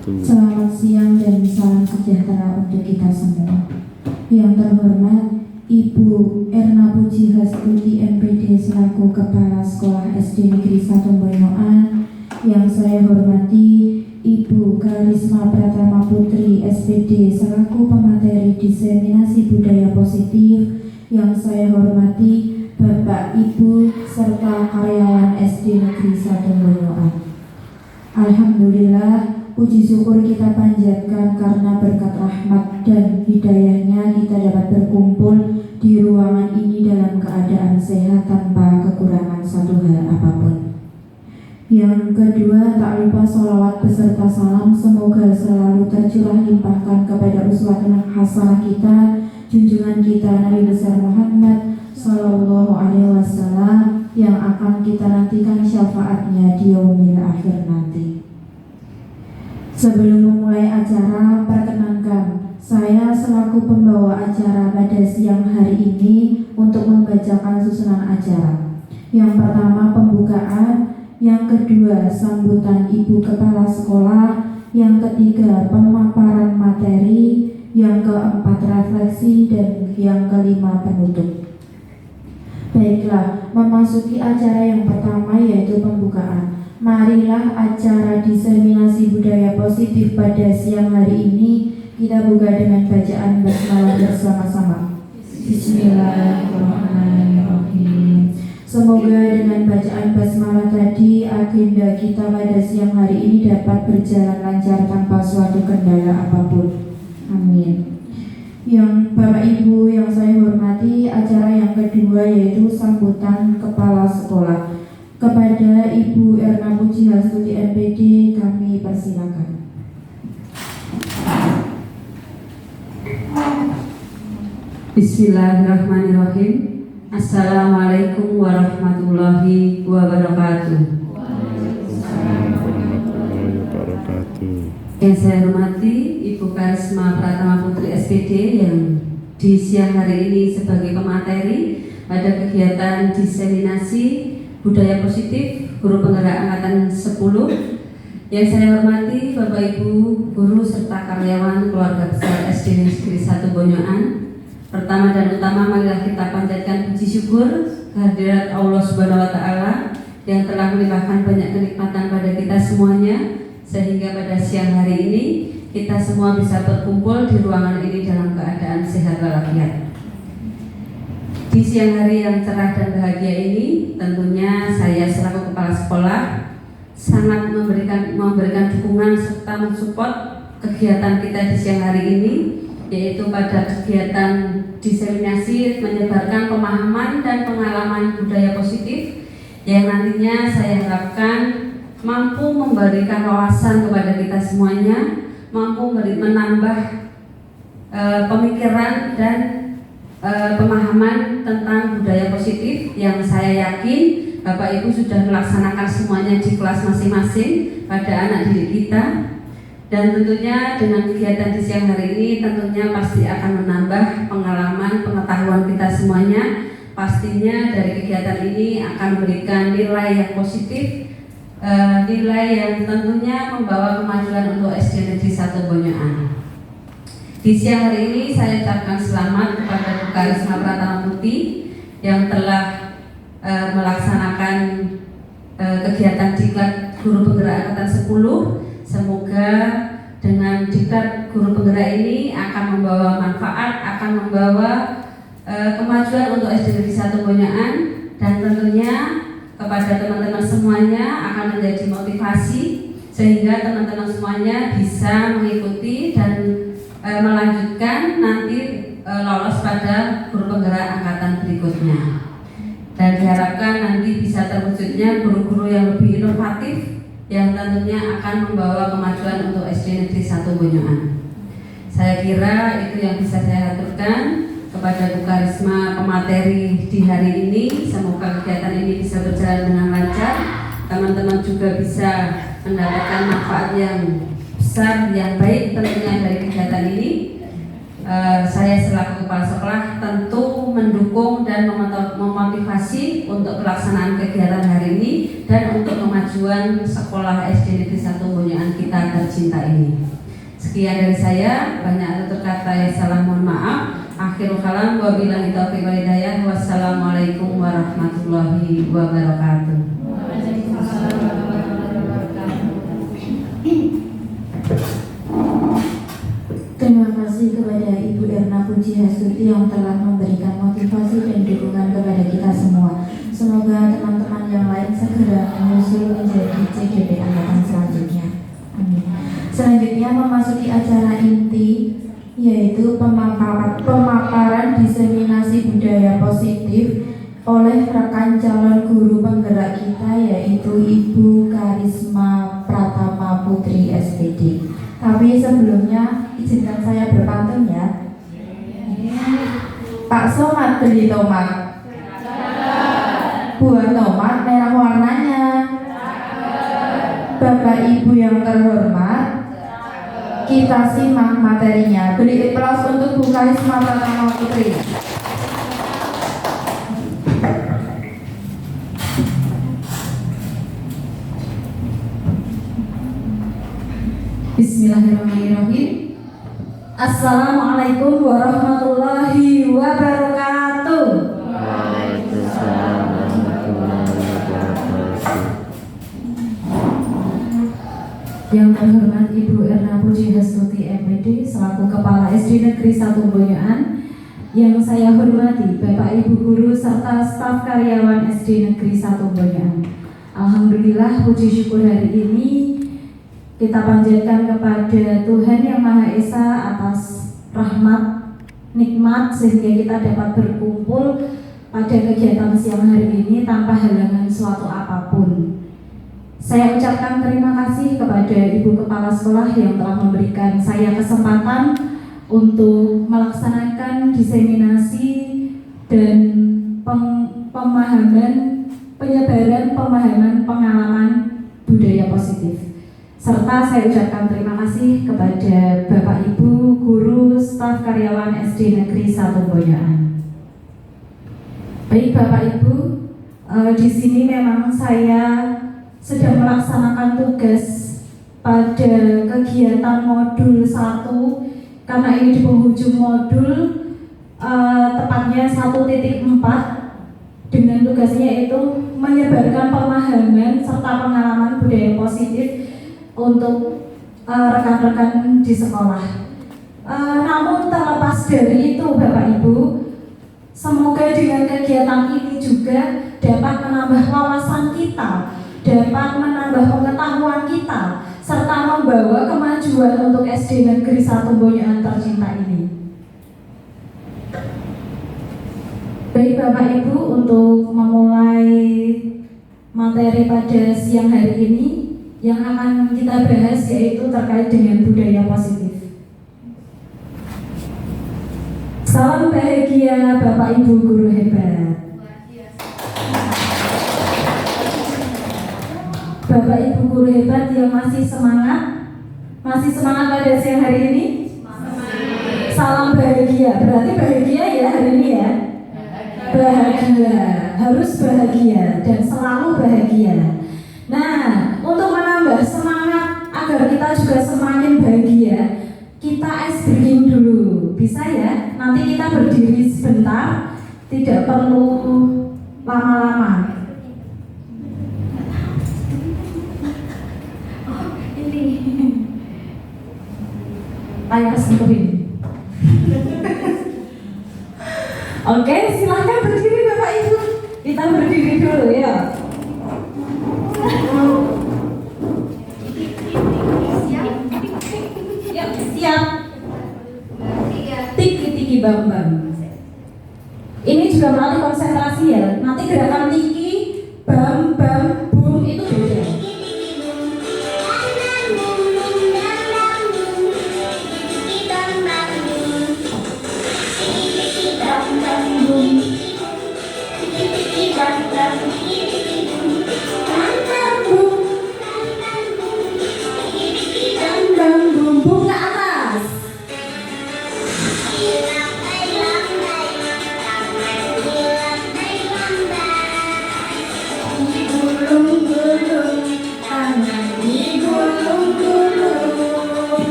wabarakatuh. Selamat siang dan salam sejahtera untuk kita semua. Yang terhormat Ibu Erna Puji Hastuti MPD selaku Kepala Sekolah SD Negeri 1 Bonyoan. Yang saya hormati Ibu Karisma Pratama Putri SPD selaku pemateri diseminasi budaya positif. Yang saya hormati Bapak, Ibu, serta karyawan SD Negeri 1 Bonyoan. Alhamdulillah, puji syukur kita panjatkan karena berkat rahmat dan hidayahnya kita dapat berkumpul di ruangan ini dalam keadaan sehat tanpa kekurangan satu hal apapun. Yang kedua, tak lupa sholawat beserta salam semoga selalu tercurah limpahkan kepada uswatun hasanah kita, junjungan kita Nabi besar Muhammad Sallallahu Alaihi Wasallam yang akan kita nantikan syafaatnya di yaumil akhir nanti. Sebelum memulai acara, perkenankan saya selaku pembawa acara pada siang hari ini untuk membacakan susunan acara. Yang pertama pembukaan, yang kedua sambutan Ibu Kepala Sekolah, yang ketiga pemaparan materi, yang keempat refleksi, dan yang kelima penutup. Baiklah, memasuki acara yang pertama yaitu pembukaan. Marilah acara diseminasi budaya positif pada siang hari ini kita buka dengan bacaan basmalah bersama-sama. Bismillahirrahmanirrahim. Semoga dengan bacaan basmalah tadi agenda kita pada siang hari ini dapat berjalan lancar tanpa suatu kendala apapun. Amin. Yang Bapak Ibu yang saya hormati, acara yang kedua yaitu sambutan Kepala Sekolah. Kepada Ibu Erna Puji Hastuti MPD kami persilakan. Bismillahirrahmanirrahim. Assalamualaikum warahmatullahi wabarakatuh. Yang saya hormati Ibu Karisma Pratama Putri SPD yang di siang hari ini sebagai pemateri pada kegiatan diseminasi budaya positif guru penggerak angkatan 10. Yang saya hormati Bapak Ibu guru serta karyawan keluarga besar SD Negeri 1 Bonyoan. Pertama dan utama marilah kita panjatkan puji syukur kehadirat Allah Subhanahu wa taala yang telah melimpahkan banyak kenikmatan pada kita semuanya, sehingga pada siang hari ini kita semua bisa berkumpul di ruangan ini dalam keadaan sehat walafiat. Di siang hari yang cerah dan bahagia ini, tentunya saya selaku kepala sekolah sangat memberikan dukungan serta mensupport kegiatan kita di siang hari ini, yaitu pada kegiatan diseminasi menyebarkan pemahaman dan pengalaman budaya positif yang nantinya saya harapkan mampu memberikan wawasan kepada kita semuanya, mampu menambah pemikiran dan pemahaman tentang budaya positif yang saya yakin Bapak Ibu sudah melaksanakan semuanya di kelas masing-masing pada anak didik kita. Dan tentunya dengan kegiatan di siang hari ini tentunya pasti akan menambah pengalaman, pengetahuan kita semuanya. Pastinya dari kegiatan ini akan memberikan nilai yang positif, nilai yang tentunya membawa kemajuan untuk SD Negeri 1 Bonyoan. Di siang hari ini saya ucapkan selamat kepada Bu Karisma Pratama Putri yang telah melaksanakan kegiatan diklat guru penggerak angkatan 10. Semoga dengan diklat guru penggerak ini akan membawa manfaat, akan membawa kemajuan untuk SD Negeri 1 Bonyoan, dan tentunya kepada teman-teman semuanya akan menjadi motivasi sehingga teman-teman semuanya bisa mengikuti dan melanjutkan nanti lolos pada guru penggerak angkatan berikutnya. Dan diharapkan nanti bisa terwujudnya guru-guru yang lebih inovatif yang tentunya akan membawa kemajuan untuk SD Negeri 1 Bonyoan. Saya kira itu yang bisa saya aturkan kepada Bu Karisma pemateri di hari ini. Semoga kegiatan ini bisa berjalan dengan lancar, teman-teman juga bisa mendapatkan manfaat yang besar, yang baik tentunya dari kegiatan ini. saya selaku kepala sekolah tentu mendukung dan memotivasi untuk pelaksanaan kegiatan hari ini dan untuk kemajuan sekolah SD Negeri 1 Bonyoan kita tercinta ini. Sekian dari saya, banyak tutur kata yang salah mohon maaf. Akhirul kalam wabillahi taufiq wal hidayah. Wassalamualaikum warahmatullahi wabarakatuh. Terima kasih kepada Ibu Erna Pujiastuti yang telah memberikan motivasi dan dukungan kepada kita semua. Semoga teman-teman yang lain segera menyusul menjadi CGP angkatan selanjutnya. Amin. Selanjutnya memasuki acara inti, yaitu pemaparan diseminasi budaya positif oleh rekan calon guru penggerak kita, yaitu Ibu Karisma Pratama Putri SPD. Tapi sebelumnya izinkan saya berpantun ya. Pak Somad beli tomat, buah tomat merah warnanya. Bapak Ibu yang terhormat, kita simak materinya. Beri aplaus untuk Bu Karisma Pratama Putri. Bismillahirrahmanirrahim. Assalamualaikum warahmatullahi wabarakatuh. Waalaikumsalam warahmatullahi wabarakatuh. Yang terhormat Ibu Erna Pujiastuti MPD selaku Kepala SD Negeri 1 Bonyoan, yang saya hormati Bapak Ibu guru serta staf karyawan SD Negeri 1 Bonyoan. Alhamdulillah, puji syukur hari ini kita panjatkan kepada Tuhan Yang Maha Esa atas rahmat, nikmat sehingga kita dapat berkumpul pada kegiatan siang hari ini tanpa halangan suatu apapun. Saya ucapkan terima kasih kepada Ibu Kepala Sekolah yang telah memberikan saya kesempatan untuk melaksanakan diseminasi dan penyebaran pemahaman pengalaman budaya positif. Serta saya ucapkan terima kasih kepada Bapak Ibu guru staf karyawan SD Negeri 1 Bonyoan. Baik Bapak Ibu, di sini memang saya sedang melaksanakan tugas pada kegiatan modul 1 karena ini di penghujung modul, tepatnya 1.4, dengan tugasnya yaitu menyebarkan pemahaman serta pengalaman budaya positif untuk rekan-rekan di sekolah. Namun terlepas dari itu Bapak Ibu, semoga dengan kegiatan ini juga dapat menambah wawasan kita, dapat menambah pengetahuan kita, serta membawa kemajuan untuk SD Negeri 1 Bonyoan tercinta ini. Baik Bapak Ibu, untuk memulai materi pada siang hari ini, yang akan kita bahas yaitu terkait dengan budaya positif. Salam bahagia Bapak Ibu guru hebat. Bapak Ibu guru hebat yang masih semangat pada siang hari ini? Salam bahagia. Berarti bahagia ya hari ini ya? Bahagia, harus bahagia dan selalu bahagia. Nah, untuk menambah semangat agar kita juga semakin bahagia, kita ice breaking dulu, bisa ya? Nanti kita berdiri sebentar, tidak perlu lama-lama. Ini layar sentuhin. Oke, silahkan berdiri Bapak Ibu. Kita berdiri dulu ya. Siap. Tiki bam. Ini juga melatih konsentrasi ya. Nanti gerakan tiki, bam, bum itu beda.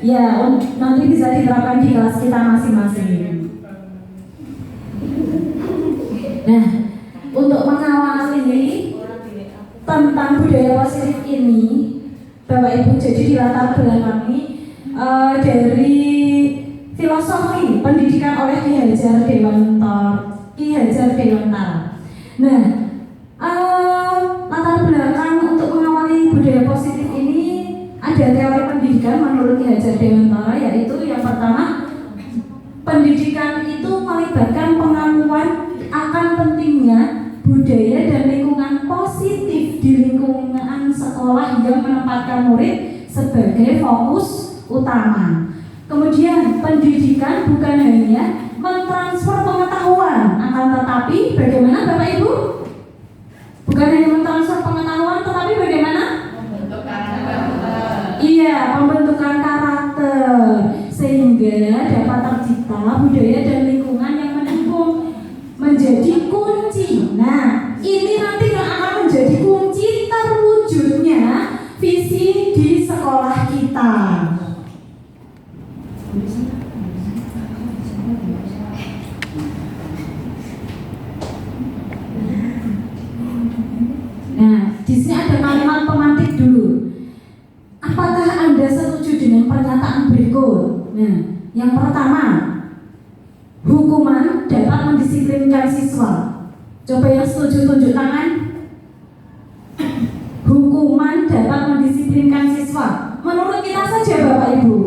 Ya, nanti bisa diterapkan di kelas kita masing-masing. Nah, untuk mengawal ini tentang budaya positif ini, Bapak Ibu, jadi di latar belakangi dari filosofi pendidikan oleh Ki Hajar Dewantara. Nah, latar belakang untuk mengawali budaya positif ini ada teori pendidikan menurut Ki Hajar Dewantara, yaitu yang pertama, pendidikan itu melibatkan pengakuan akan pentingnya budaya dan lingkungan positif di lingkungan sekolah yang menempatkan murid sebagai fokus utama. Kemudian pendidikan bukan hanya mentransfer pengetahuan, akan tetapi bagaimana Bapak Ibu? Bukan hanya mentransfer pengetahuan, tetapi bagaimana? Iya, pembentukan karakter sehingga dapat tercipta budaya dan lingkungan yang mendukung menjadi kunci. Nah, ini nanti yang akan menjadi kunci terwujudnya visi di sekolah kita. Nah, di sini ada kalimat pemantik dulu. Apakah Anda setuju dengan pernyataan berikut? Nah, yang pertama, hukuman dapat mendisiplinkan siswa. Coba yang setuju tunjuk tangan. Hukuman dapat mendisiplinkan siswa. Menurut kita saja Bapak Ibu,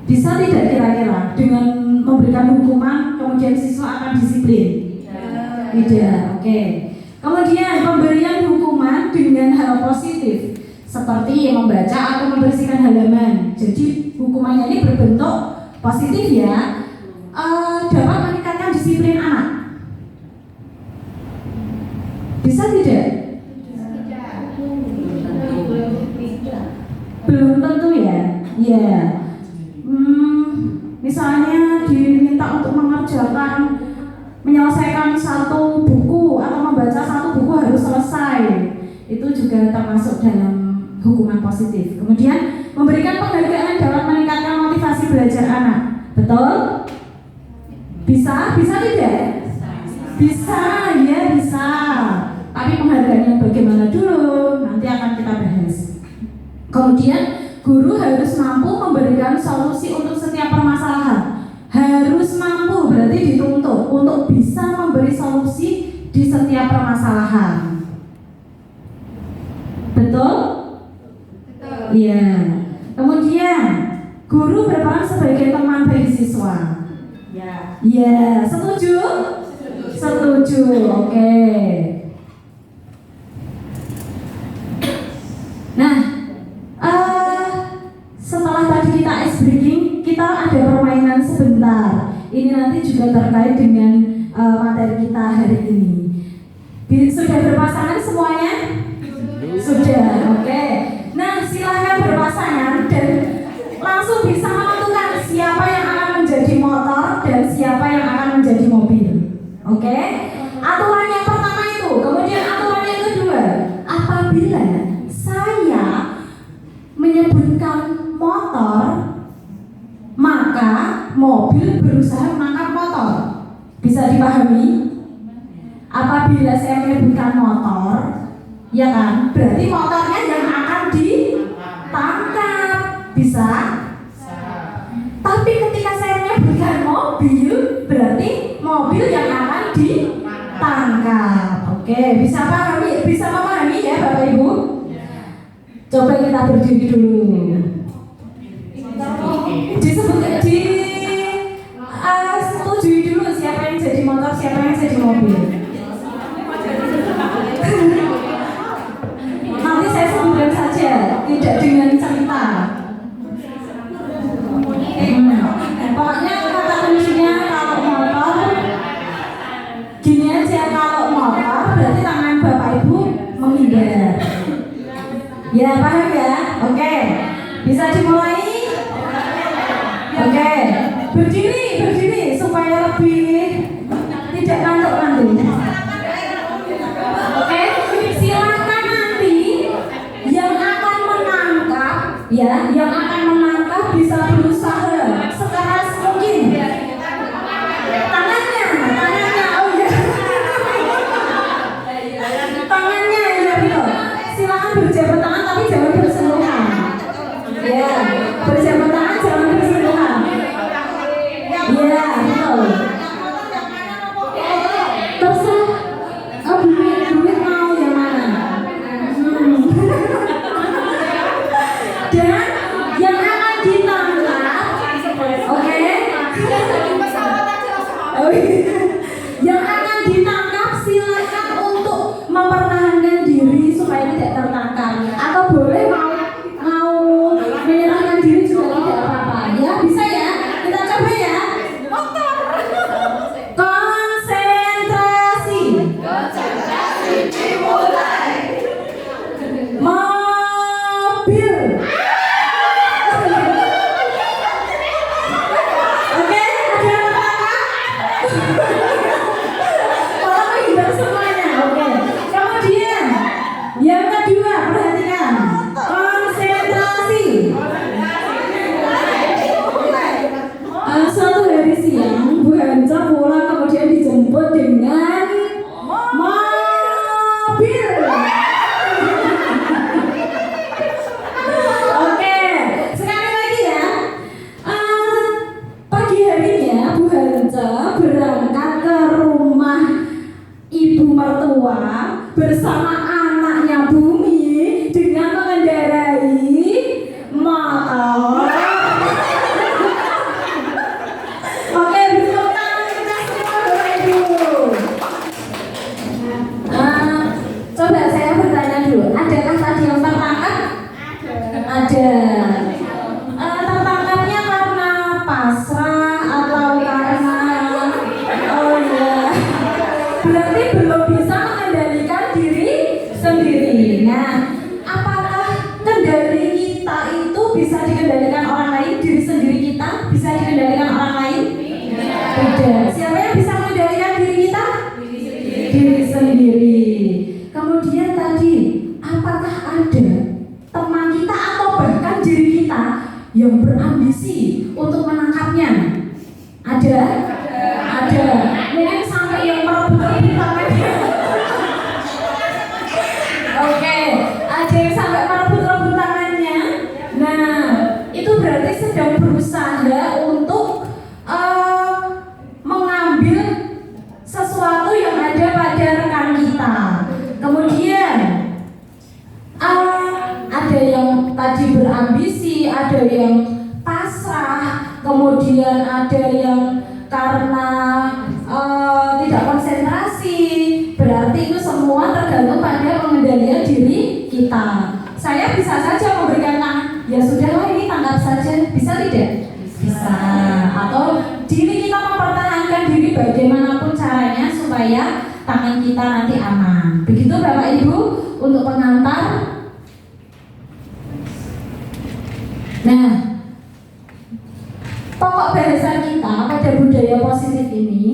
bisa tidak kira-kira dengan memberikan hukuman kemudian siswa akan disiplin? Tidak. Oke. Kemudian pemberian hukuman dengan hal positif seperti membaca atau membersihkan halaman. Jadi hukumannya ini berbentuk positif ya, dapat meningkatkan disiplin anak. Bisa tidak? Belum tentu ya. Ya. Misalnya diminta untuk menyelesaikan satu buku atau membaca satu buku harus selesai. Itu juga termasuk dalam hukuman positif. Kemudian memberikan penghargaan dapat meningkatkan motivasi belajar anak. Betul? Bisa? Bisa tidak? Bisa, ya bisa. Tapi penghargaannya bagaimana dulu? Nanti akan kita bahas. Kemudian guru harus mampu memberikan solusi untuk setiap permasalahan. Harus mampu berarti dituntut untuk bisa memberi solusi di setiap permasalahan. Betul? Iya. Kemudian guru berperan sebagai teman bagi siswa. Ya. Iya. Setuju? Setuju. Oke. Nah, setelah tadi kita ice breaking, kita ada permainan sebentar. Ini nanti juga terkait dengan materi kita hari ini. Sudah berpasangan semuanya? Sudah, oke. Nah, silahkan berpasangan dan langsung bisa menentukan siapa yang akan menjadi motor dan siapa yang akan menjadi mobil. Oke? Aturan yang pertama itu, kemudian aturan yang kedua, apabila saya menyebutkan motor, maka mobil berusaha menangkap motor. Bisa dipahami? Apabila saya menyebutkan motor, ya kan, berarti motornya yang akan ditangkap. Bisa? Tapi ketika saya menyebutkan mobil, berarti mobil yang akan ditangkap. Oke, bisa pahami? Bisa memahami ya Bapak Ibu? Coba kita berdiri dulu. Setujui dulu siapa yang jadi motor, siapa yang jadi mobil. Nanti saya sebutkan saja, tidak dengan cerita. Pokoknya kata kuncinya kalau motor, gini aja, kalau motor berarti tangan Bapak Ibu menghindar. Ya, paham ya? Oke. Bisa dimulai? Oke. Berdiri supaya lebih tidak ngantuk nanti. Oke, silakan nanti yang akan menangkap ya yang akan menangkap bisa berusaha sekeras mungkin. Tangannya, oh ya. Tangannya ya betul. Silakan berjabat tangan tapi jangan bersentuhan. Ya, berjabat tangan jangan bersentuhan. Ya, betul. Terserah. Oh, duit mau yang mana? Dan yang akan ditangkap, oke? Oh, iya. Yang akan ditangkap silakan untuk mempertahankan diri supaya tidak tertangkap, atau boleh mau menyerahkan diri juga tidak apa-apa. Ya bisa ya, kita coba ya. Konsentrasi. Mobil. Oke, ada yang tertangkap? Malah menghindar semuanya. Oke. Kemudian yang kedua, perhatikan. Konsentrasi. Suatu hari siang, Bu Hanca pulang kemudian dijemput dengan mobil. Oke, sekali lagi ya. Pagi harinya Bu Hanca berangkat ke rumah ibu mertua bersama anaknya Bumi dengan mengendarai motor. Oke, berikan tangan kita semua Bapak Ibu. Coba saya bertanya dulu, adakah tadi yang tertangkap? Ada. Tertangkapnya karena pasrah atau karena oh ya, berarti belum bisa mengendalikan diri sendiri. Nah, apakah kendali kita itu bisa dikendalikan orang lain? Diri sendiri kita bisa dikendalikan orang lain? Tidak. Siapa yang bisa mengendalikan diri kita? Diri sendiri. Kemudian tadi, apakah ada teman kita atau bahkan diri kita yang berambisi untuk menangkapnya? Ada? Ada. Mungkin sampai yang merebut tangannya. Oke, ada yang sampai merebut tangannya. Nah, itu berarti sedang berusaha untuk mengambil sesuatu yang ada pada rekan kita. Kemudian ada yang tadi berambisi, ada yang pasrah, kemudian ada yang karena tidak konsentrasi. Berarti itu semua tergantung pada pengendalian diri kita. Saya bisa saja memberikan tangan, ya sudahlah ini tangkap saja, bisa tidak? Bisa. Atau diri kita mempertahankan diri bagaimanapun caranya supaya tangan kita nanti aman. Begitu Bapak Ibu untuk pengantar. Nah, pokok bahasan kita pada budaya positif ini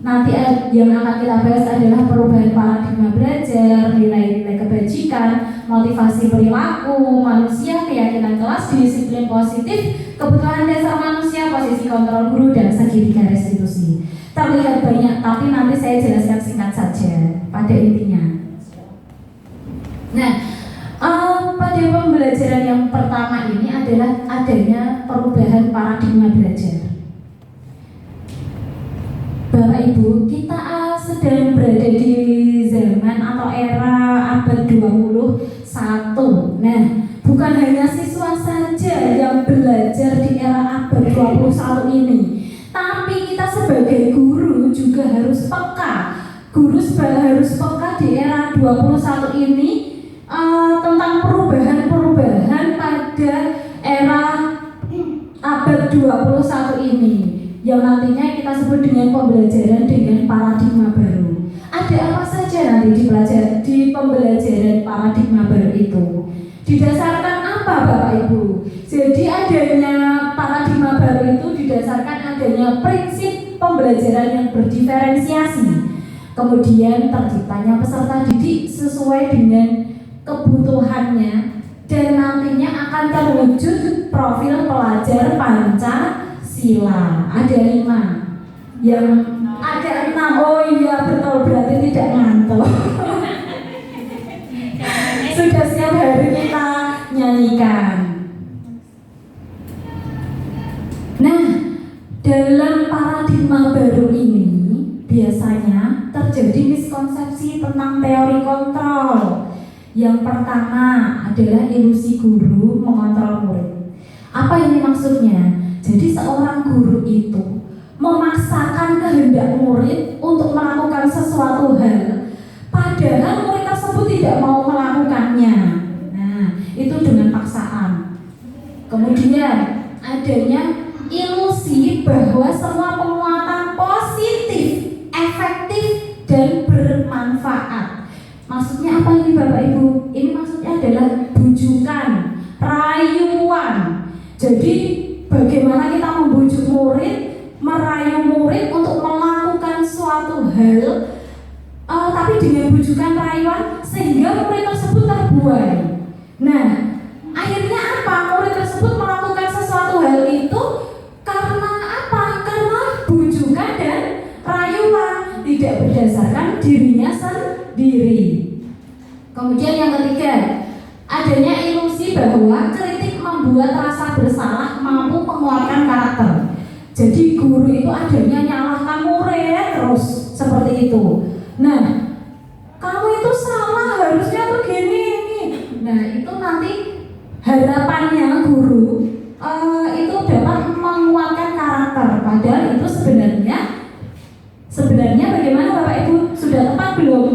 nanti yang akan kita bahas adalah perubahan paradigma belajar, nilai-nilai kebajikan, motivasi perilaku manusia, keyakinan kelas, disiplin positif, kebutuhan dasar manusia, posisi kontrol guru, dan segitiga restitusi. Terlihat banyak, tapi nanti saya jelaskan singkat saja pada intinya. Nah, pada pembelajaran yang pertama ini adalah adanya perubahan paradigma belajar. Bapak Ibu, kita sedang berada di zaman atau era abad 21. Nah, bukan hanya siswa saja yang belajar di era abad 21 ini, tapi kita sebagai guru juga harus peka. Guru harus peka di era 21 ini tentang perubahan-perubahan pada era abad 21 ini, yang nantinya kita sebut dengan pembelajaran dengan paradigma baru. Ada apa saja nanti di pembelajaran paradigma baru itu? Didasarkan apa Bapak Ibu? Jadi adanya paradigma baru itu didasarkan adanya prinsip pembelajaran yang berdiferensiasi. Kemudian terciptanya peserta didik sesuai dengan kebutuhannya, dan nantinya akan mewujud profil pelajar Pancasila. Ada 5. Yang ada 6. Oh iya betul, berarti tidak ngantuk. Sudah setiap hari kita nyanyikan. Nah, dalam paradigma baru ini biasanya terjadi miskonsepsi tentang teori kontrol. Yang pertama adalah ilusi guru mengontrol murid. Apa ini maksudnya? Jadi seorang guru itu memaksakan kehendak murid untuk melakukan sesuatu hal, padahal murid tersebut tidak mau melakukannya. Nah, itu dengan paksaan. Kemudian adanya ilusi bahwa semua penguatan positif, efektif, dan bermanfaat. Maksudnya apa ini Bapak Ibu? Ini maksudnya adalah bujukan, rayuan. Jadi bagaimana kita membujuk murid, merayu murid untuk melakukan suatu hal, tapi dengan bujukan rayuan sehingga murid tersebut terbuai. Nah, akhirnya apa? Murid tersebut melakukan sesuatu hal itu karena apa? Karena bujukan dan rayuan, tidak berdasarkan dirinya sendiri. Kemudian yang ketiga, adanya ilusi bahwa kritik membuat rasa bersalah mampu menguatkan karakter. Jadi guru itu adanya nyalahkan murid terus seperti itu. Nah, kamu itu salah, harusnya tuh gini ini. Nah, itu nanti harapannya guru itu dapat menguatkan karakter. Padahal itu sebenarnya bagaimana Bapak Ibu? Sudah tepat belum?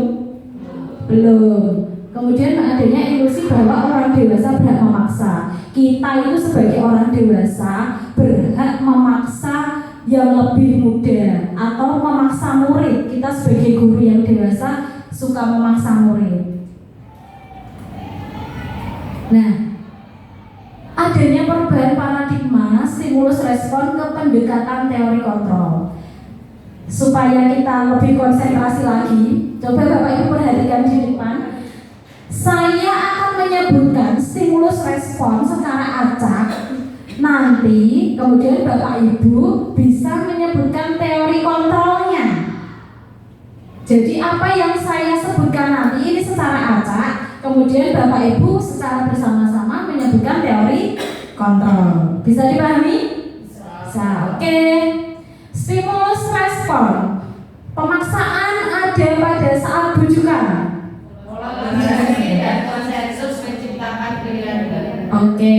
Belum. Kemudian adanya ilusi bahwa orang dewasa berhak memaksa. Kita itu sebagai orang dewasa berhak memaksa yang lebih muda atau memaksa murid. Kita sebagai guru yang dewasa suka memaksa murid. Nah, adanya perubahan paradigma stimulus respon ke pendekatan teori kontrol. Supaya kita lebih konsentrasi lagi, coba Bapak Ibu perhatikan di depan. Saya akan menyebutkan stimulus respon secara acak. Nanti kemudian Bapak Ibu bisa menyebutkan teori kontrolnya. Jadi apa yang saya sebutkan nanti ini secara acak, kemudian Bapak Ibu secara bersama-sama menyebutkan teori kontrol. Bisa dipahami? Bisa. Oke. Stimulus respon. Pemaksaan ada pada saat bujukan. Oke.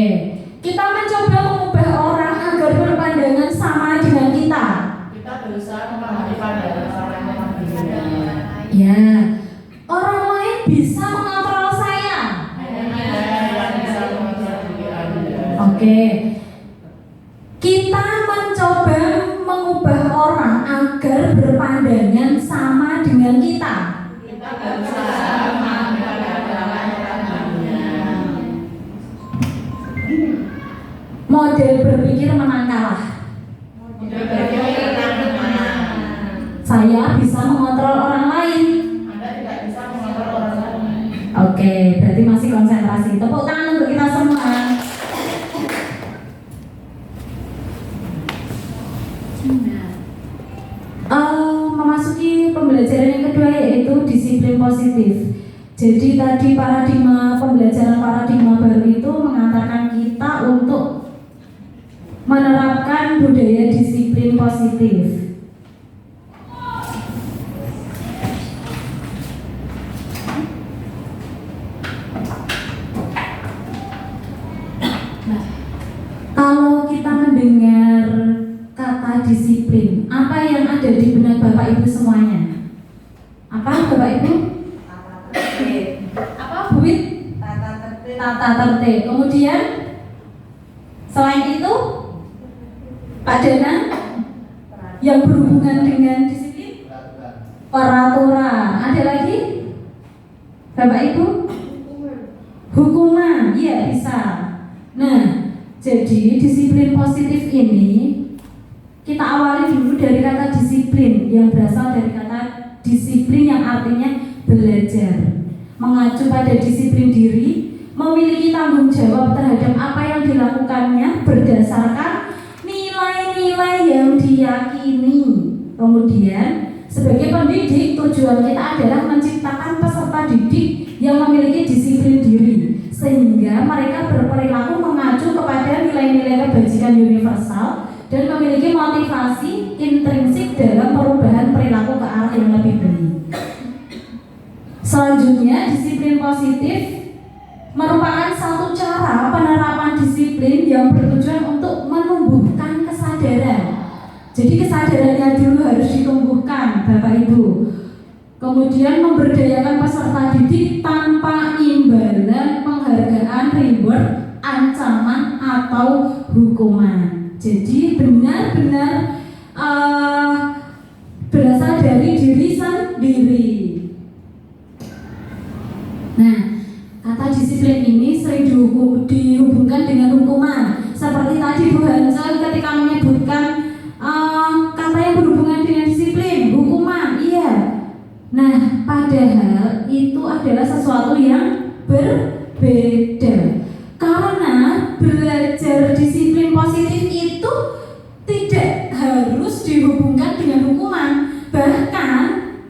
Kita mencoba mengubah orang agar berpandangan sama dengan kita. Kita berusaha memahami pandangan orang yang berbeda. Ya. Orang lain bisa mengontrol saya. Oke. Kita mencoba mengubah orang agar berpandangan sama dengan kita. Kita berusaha memahami pandangan orang dunia. Model berpikir menang kalah. Saya bisa mengontrol orang lain. Anda tidak bisa mengontrol orang lain. Oke, berarti masih konsentrasi. Tepuk tangan untuk kita semua. Memasuki pembelajaran yang kedua yaitu disiplin positif. Jadi tadi pembelajaran paradigma baru itu mengantarkan kita untuk menerapkan budaya disiplin positif. Nah, kalau kita mendengar kata disiplin, apa yang ada di benak Bapak Ibu semuanya? Apa Bapak Ibu? Apa Bu Wit? Tata tertib. Kemudian selain itu Pak Danang yang berhubungan dengan disiplin? Peraturan. Ada lagi? Bapak Ibu? Hukuman. Iya bisa. Nah, jadi disiplin positif ini kita awali dulu dari kata disiplin yang berasal dari kata disiplin yang artinya belajar, mengacu pada disiplin diri, memiliki tanggung jawab terhadap apa yang dilakukan Kemudian sebagai pendidik, tujuan kita adalah menciptakan peserta didik yang memiliki disiplin diri, sehingga mereka berperilaku mengacu kepada nilai-nilai kebajikan universal dan memiliki motivasi intrinsik dalam perubahan perilaku ke arah yang lebih baik. Selanjutnya, disiplin positif merupakan satu cara penerapan disiplin yang bertujuan untuk menumbuhkan kesadaran. Jadi kesadarannya dulu harus ditumbuhkan, Bapak Ibu. Kemudian memberdayakan peserta didik tanpa imbalan, penghargaan, reward, ancaman atau hukuman. Jadi benar-benar berasal dari diri sendiri. Nah, kata disiplin ini sering dihubungkan dengan hukuman. Seperti tadi Bu Hansel ketika menyebutkan kata yang berhubungan dengan disiplin, hukuman, iya. Nah, padahal itu adalah sesuatu yang berbeda. Karena belajar disiplin positif itu tidak harus dihubungkan dengan hukuman. Bahkan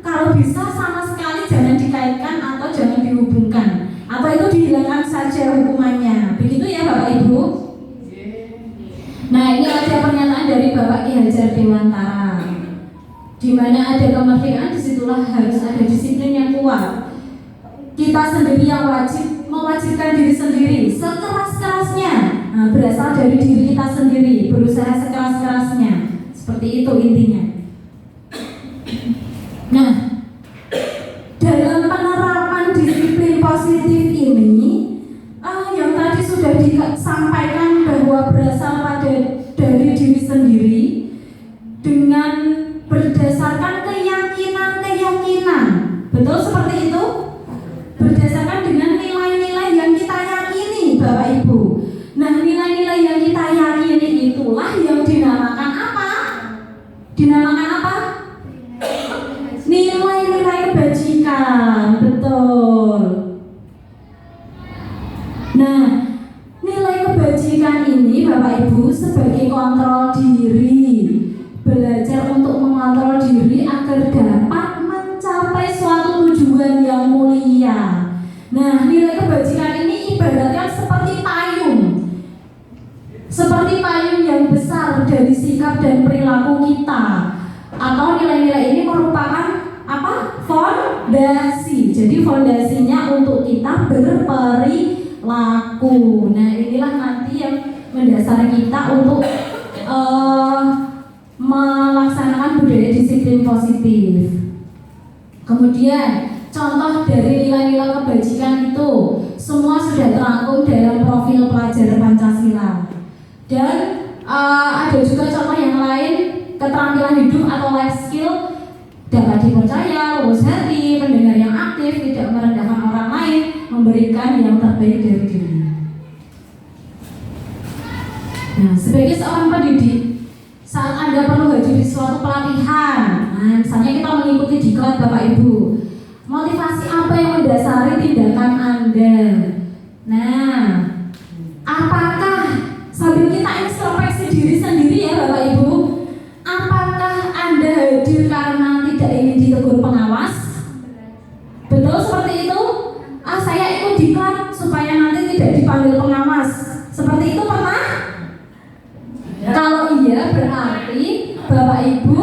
kalau bisa sama sekali jangan dikaitkan atau jangan dihubungkan, atau itu dihilangkan saja hukumannya. Begitu ya Bapak Ibu. Nah, ini ada pernyataan dari Bapak Ki Hajar Dewantara. Di mana ada kemerdekaan, disitulah harus ada disiplin yang kuat. Kita sendiri yang mewajibkan diri sendiri sekeras-kerasnya. Nah, berasal dari diri kita sendiri, berusaha sekeras-kerasnya. Seperti itu intinya. Nah, dalam penerapan disiplin positif ini, yang tadi sudah disampaikan bahwa berasal dari diri sendiri dengan berdasarkan keyakinan. Betul seperti itu? Berdasarkan dengan nilai-nilai yang kita yakini, Bapak Ibu. Nah, nilai-nilai yang kita yakini itulah yang dinamakan apa? Dinamakan apa? Nilai-nilai kebajikan. Betul. Nah, nilai kebajikan ini Bapak Ibu sebagai kontrol diri, belajar untuk mengontrol diri agar dapat mencapai suatu tujuan yang mulia. Nah, nilai kebajikan ini ibaratnya seperti payung. Seperti payung yang besar dari sikap dan perilaku kita. Atau nilai-nilai ini merupakan apa? Fondasi. Jadi fondasinya untuk kita berperilaku. Nah, inilah nanti yang mendasari kita untuk melaksanakan budaya disiplin positif. Kemudian contoh dari nilai-nilai kebajikan itu semua sudah terangkum dalam profil pelajar Pancasila. Dan ada juga contoh yang lain, keterampilan hidup atau life skill, dapat dipercaya, lulus hati, pendengar yang aktif, tidak merendahkan orang lain, memberikan yang terbaik dari diri. Nah, sebagai seorang pendidik, saat Anda perlu hadir di suatu pelatihan, nah, misalnya kita mengikuti diklat Bapak Ibu, motivasi apa yang mendasari tindakan Anda? Nah, apakah sambil kita introspeksi diri sendiri ya Bapak Ibu, apakah Anda hadir karena tidak ingin ditegur pengawas? Betul seperti itu? Saya ikut diklat supaya nanti tidak dipanggil pengawas. Seperti itu pernah? Kalau iya, berarti Bapak Ibu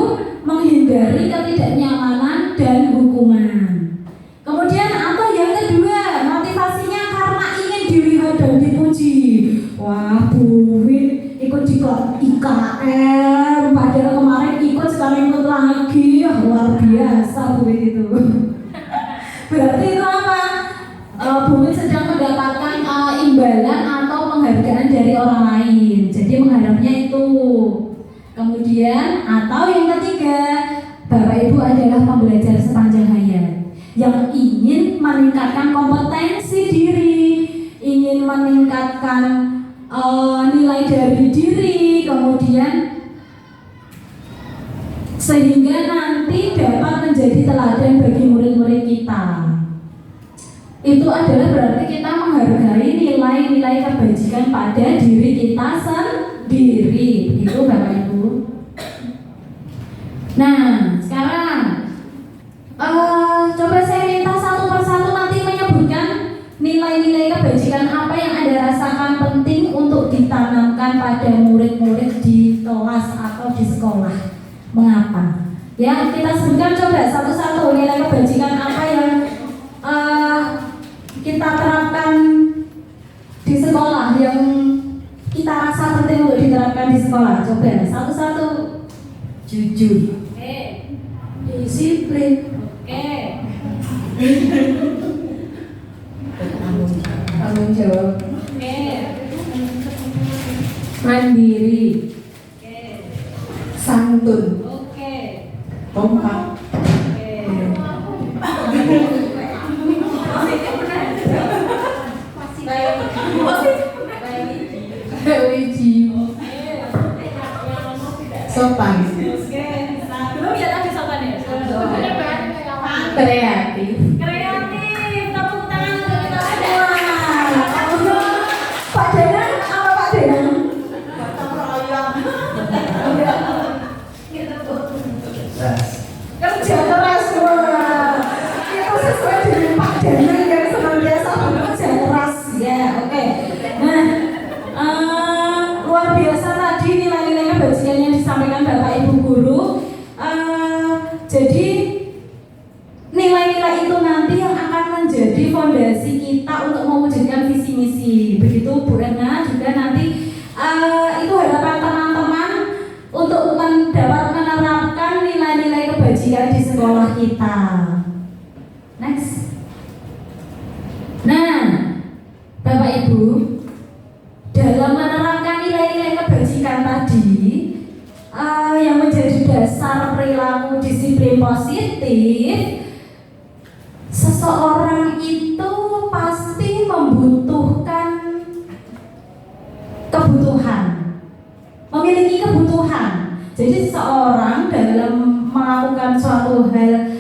menghindari ketidaknyamanan dan hukuman. Kemudian atau yang kedua, motivasinya karena ingin dilihat dan dipuji. Wah, Bu Win ikut diklat IKM, padahal kemarin ikut, sekarang ikut lagi. Luar biasa Bu Win itu. Berarti itu apa? Bu Win sedang mendapatkan imbalan atau penghargaan dari orang lain. Jadi mengharapnya itu. Kemudian atau yang ketiga, Bapak Ibu adalah pembelajar sepanjang hayat yang ingin meningkatkan kompetensi diri, ingin meningkatkan nilai dari diri, kemudian sehingga nanti dapat menjadi teladan bagi murid-murid kita. Itu adalah berarti kita menghargai nilai-nilai kebajikan pada diri kita sendiri. Begitu Bapak Ibu. Nah, kepada murid-murid di kelas atau di sekolah. Mengapa? Ya, kita sebutkan coba satu-satu nilai kebajikan apa yang kita terapkan di sekolah, yang kita rasa penting untuk diterapkan di sekolah. Coba satu-satu. Jujur. Oke. Disiplin. Oke. Tanggung jawab. Oke. Mandiri. Oke. Santun. Oke. Kompak. Oke. Religi. Sopan. Belum ya tadi sopan ya? Kreatif. Kreatif. Tepuk tangan untuk kita semua. Pak Denan, apa Pak Denan? Kerja keras. Wah. Itu sesuai dengan Pak Denan yang senantiasa bekerja keras. Ya, oke. Nah, luar biasa tadi nilai-nilai kebajikan yang disampaikan Bapak Ibu guru. Jadi nilai-nilai itu nanti yang akan menjadi fondasi kita untuk mewujudkan visi misi. Begitu Bu Retna juga nanti itu harapan teman-teman untuk dapat menerapkan nilai-nilai kebajikan di sekolah kita. Next. Nah, Bapak Ibu, dalam menerapkan nilai-nilai kebajikan tadi yang menjadi dasar perilaku disiplin positif, seseorang itu pasti membutuhkan kebutuhan, memiliki kebutuhan. Jadi seseorang dalam melakukan suatu hal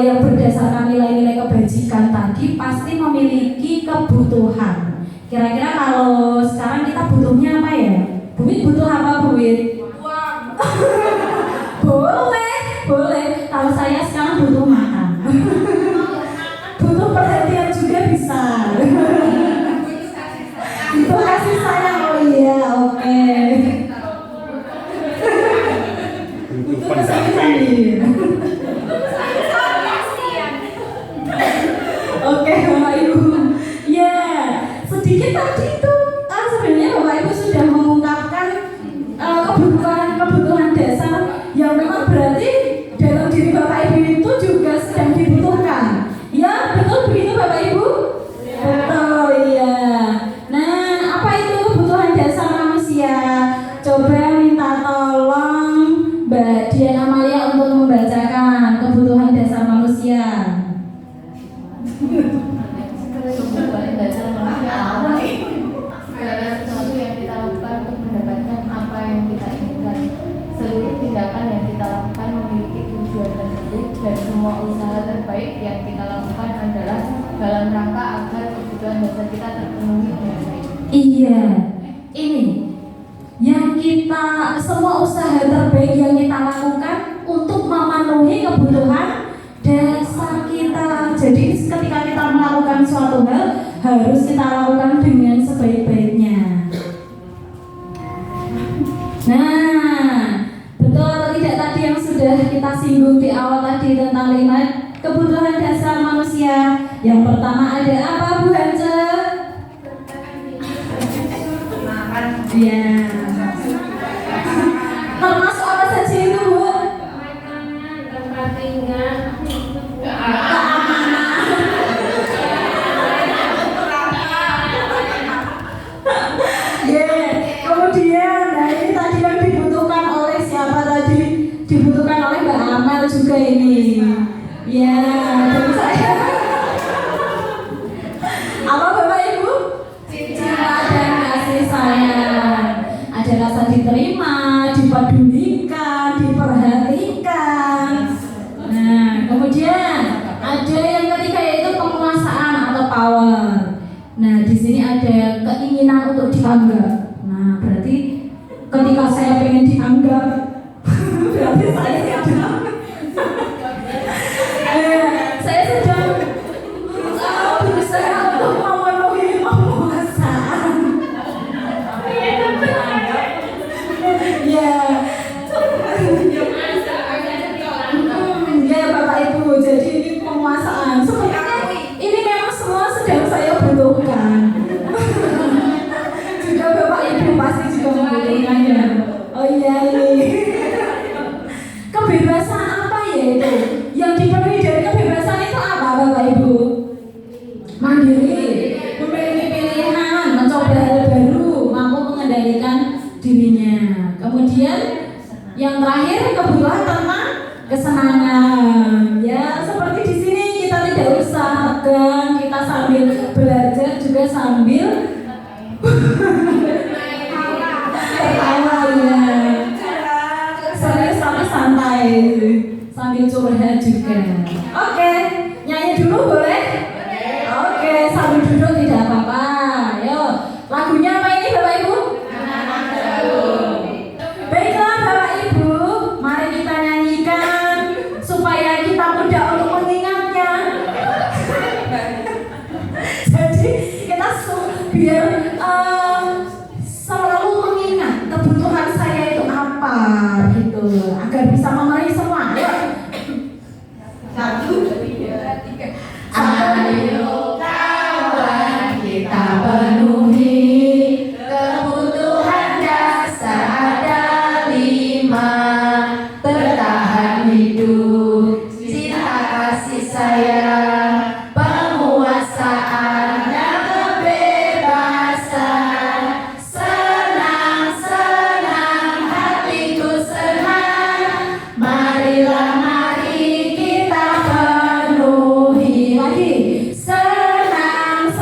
yang berdasarkan nilai-nilai kebajikan tadi pasti memiliki kebutuhan. Kira-kira kalau sekarang kita butuhnya apa ya? Bu Wit butuh apa Bu Wit? Uang. Boleh. Kalau saya sekarang butuh makan. Butuh perhatian juga bisa. Itu kasih sayang. Oh iya, oke. Butuh pendamping. Oke, Bapak Ibu. Ya, sedikit tadi itu sebenarnya Bapak Ibu sudah mengungkapkan kebutuhan dasar yang memang berarti dalam diri Bapak Ibu itu juga sedang dibutuhkan. Ya, betul begitu Bapak Ibu? Betul, iya. Nah, apa itu kebutuhan dasar manusia? Coba minta tolong Mbak Dian Amalia untuk membacakan kebutuhan dasar manusia. Kebutuhan dasar manusia apa? Segala sesuatu yang kita lakukan untuk mendapatkan apa yang kita inginkan. Seluruh tindakan yang kita lakukan memiliki tujuan tersebut, dan semua usaha terbaik yang kita lakukan adalah dalam rangka agar kebutuhan dasar kita terpenuhi dengan baik. Iya, ini yang kita, semua usaha terbaik yang kita lakukan untuk memenuhi kebutuhan dasar kita. Jadi ketika kita melakukan suatu hal, harus kita lakukan dengan sebaik-baiknya. Nah, betul atau tidak tadi yang sudah kita singgung di awal tadi tentang 5 kebutuhan dasar manusia? Yang pertama ada apa Bu Hance? Iya. Termasuk apa saja itu Bu? Tempat tinggal, Kemudian, nah ini tadi yang dibutuhkan oleh siapa tadi? Dibutuhkan oleh Mbak Amel juga ini. Ya, dari saya. Apa Bapak Ibu? Cinta dan kasih sayang. Ada rasa diterima, dipedulikan, diperhatikan. Nah, kemudian ada yang ketiga yaitu penguasaan atau power. Nah, di sini ada keinginan untuk dianggap. Nah, berarti ketika saya pengen dianggap, berarti saya sedang saya sedang berusaha untuk memenuhi penguasaan. telingannya. Oh iya ini. Kebebasan apa ya itu? Yang dipenuhi dari kebebasan itu apa Bapak Ibu? Mandiri, memiliki pilihan, mencoba hal baru, mampu mengendalikan dirinya. Kemudian yang terakhir kebutuhan tentang kesenangan. Ya seperti di sini kita tidak usah tegang, kita sambil belajar juga sambil tertawa ya. Serius tapi santai, sambil curhat juga. Oke, nyanyi dulu boleh? Oke, sambil duduk tidak apa-apa. Ayo, lagunya apa ini Bapak Ibu? Baiklah Bapak Ibu, mari kita nyanyikan supaya kita mudah untuk mengingatnya. Jadi kita biar selalu mengingat kebutuhan saya itu apa gitu, agar bisa memenuhi semua. Ayo. 1, 2, 3. Ayo kawan kita penuhi kebutuhan dasar ada 5. Bertahan hidup, cinta kasih sayang, penguasaan dan kebebasan. Senang-senang hatiku senang, marilah mari kita penuhi lagi. Senang-senang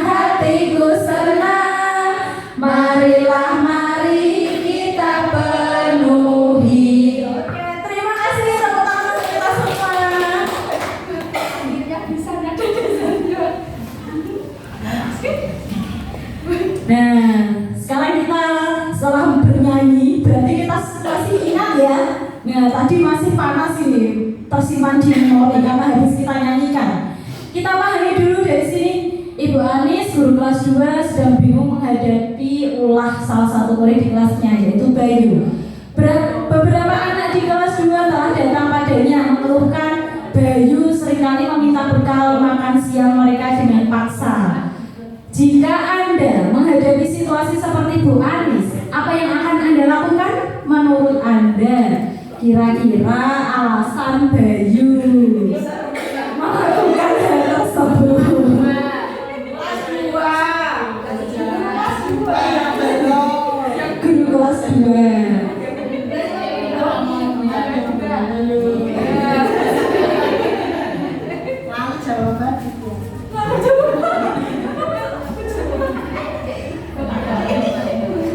hatiku senang, marilah mari kita penuhi. Oke, terima kasih tepuk tangan kita semua. Nah, sekarang kita setelah bernyanyi, berarti kita masih ingat ya. Nah, tadi masih panas ini, tersimpan di memori karena habis kita nyanyikan. Kita pahami dulu dari sini. Ibu Anis, guru kelas 2, sedang bingung menghadapi ulah salah satu murid di kelasnya, yaitu Bayu. Beberapa anak di kelas 2 telah datang padanya mengeluhkan Bayu seringkali meminta bekal makan siang mereka dengan paksa. Jika Anda menghadapi situasi seperti Bu Anis, apa yang akan Anda lakukan? Menurut Anda, kira-kira alasan Bayu melakukan hal tersebut? Guru kelas 2.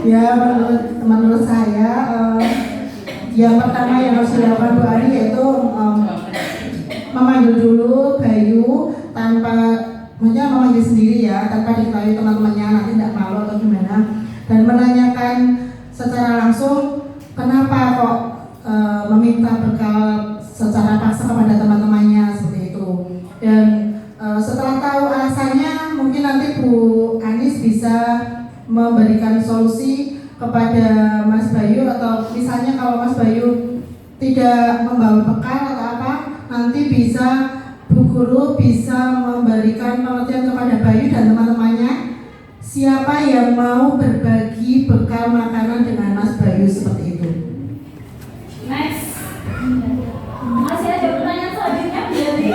Ya, menurut saya yang pertama yang harus dilakukan Bu Ari yaitu memanggil dulu Bayu tanpa, maksudnya memanggil sendiri ya, tanpa diketahui teman-temannya, nanti tidak malu atau gimana, dan menanyakan secara langsung kenapa kok meminta bekal secara paksa kepada teman-temannya seperti itu. Dan setelah tahu alasannya, mungkin nanti Bu Anis bisa memberikan solusi kepada Mas Bayu, atau misalnya kalau Mas Bayu tidak membawa bekal atau apa, nanti bisa Bu Guru bisa memberikan pengertian kepada Bayu dan teman-temannya siapa yang mau berbagi bekal makanan dengan Mas Bayu seperti itu. Next. Masih ada pertanyaan selanjutnya berarti?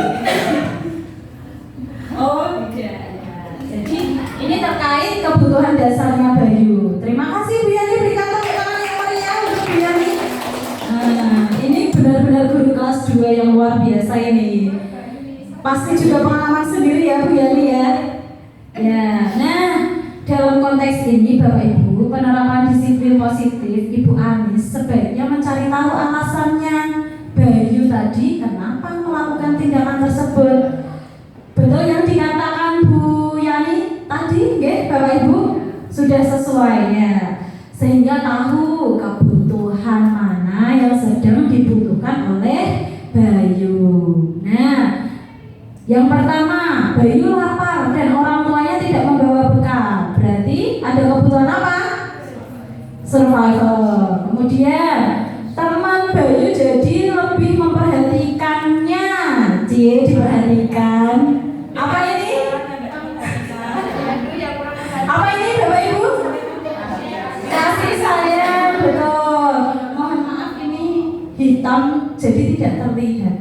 Oh, tidak. Jadi ini terkait kebutuhan dasarnya Bayu. Terima kasih Bu Yani, berikan tepuk tangan yang meriah untuk Bu Yani. Nah, ini benar-benar guru kelas 2 yang luar biasa ini. Pasti juga pengalaman sendiri ya Bu Yani ya. Ya, nah dalam konteks ini Bapak Ibu, penerapan disiplin positif Ibu Anis sebaiknya mencari tahu alasannya Bayu tadi kenapa melakukan tindakan tersebut. Betul yang dikatakan Bu Yani tadi, nggih Bapak Ibu, sudah sesuai ya. Sehingga tahu kebutuhan mana yang sedang dibutuhkan oleh Bayu. Nah, yang pertama, Bayu lapar dan orang tuanya tidak membawa bekal. Berarti ada kebutuhan apa? Survival. Kemudian teman Bayu jadi lebih memperhatikannya. Diperhatikan. Apa ini? Apa ini Bapak Ibu? Kasih jadi tidak terlihat?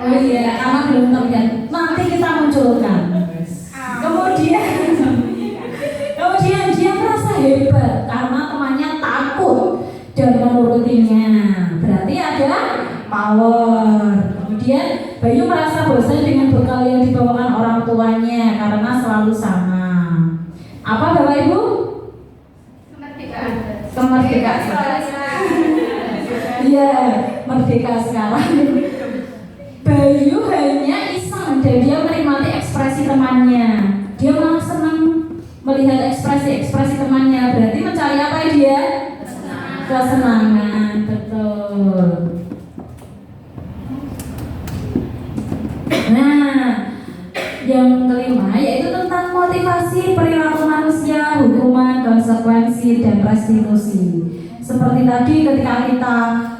Oh iya, karena belum terlihat. Nanti kita munculkan. Kemudian dia merasa hebat karena temannya takut dan menurutinya. Berarti ada power. Kemudian Bayu merasa bosan dengan bekal yang dibawakan orang tuanya karena selalu sama. Apa Bapak Ibu? Kemerdekaan. Iya, merdeka sekarang. Bayu hanya iseng dan dia menikmati ekspresi temannya. Dia malah senang melihat ekspresi temannya. Berarti mencari apa dia? Kesenangan, betul. Nah, yang kelima yaitu tentang motivasi perilaku manusia, hukuman, konsekuensi, dan restitusi. Seperti tadi ketika kita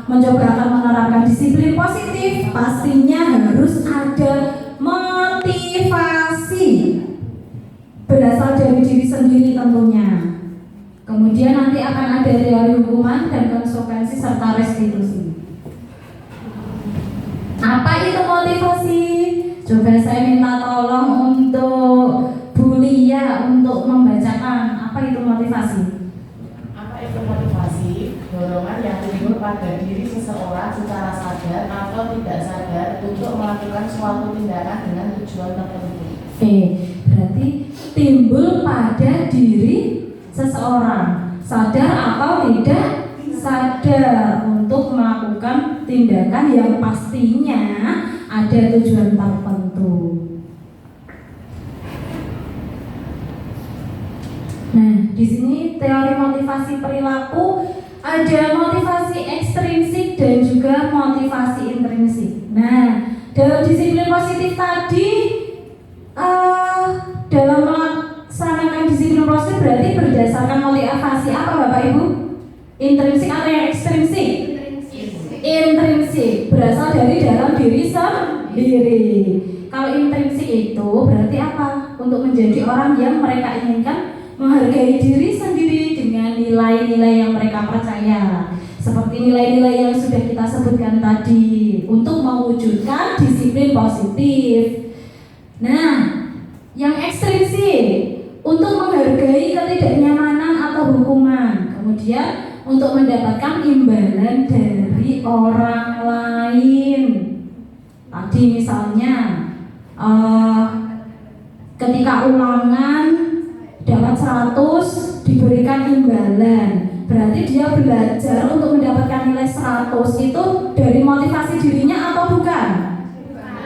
mencoba akan menerapkan disiplin positif, pastinya harus ada motivasi berasal dari diri sendiri tentunya. Kemudian nanti akan ada teori hukuman dan konsekuensi serta restitusi. Apa itu motivasi? Coba saya minta tolong untuk Bu Lia untuk membacakan apa itu motivasi. Apa itu motivasi? Dorongan yang timbul pada diri seseorang secara sadar atau tidak sadar untuk melakukan suatu tindakan dengan tujuan tertentu. Berarti timbul pada diri seseorang, sadar atau tidak sadar untuk melakukan tindakan yang pastinya ada tujuan tertentu. Nah, di sini teori motivasi perilaku ada motivasi ekstrinsik dan juga motivasi intrinsik. Nah, dalam disiplin positif tadi, dalam melaksanakan disiplin positif berarti berdasarkan motivasi apa Bapak Ibu? Intrinsik atau yang ekstrinsik? Intrinsik, berasal dari dalam diri sendiri. Kalau intrinsik itu berarti apa? Untuk menjadi orang yang mereka inginkan, menghargai diri sendiri dengan nilai-nilai yang mereka percaya, seperti nilai-nilai yang sudah kita sebutkan tadi, untuk mewujudkan disiplin positif. Nah, yang ekstrinsik untuk menghargai ketidaknyamanan atau hukuman, kemudian untuk mendapatkan imbalan dari orang lain. Tadi misalnya ketika ulangan dapat 100 diberikan imbalan, berarti dia belajar untuk mendapatkan nilai 100 itu dari motivasi dirinya atau bukan?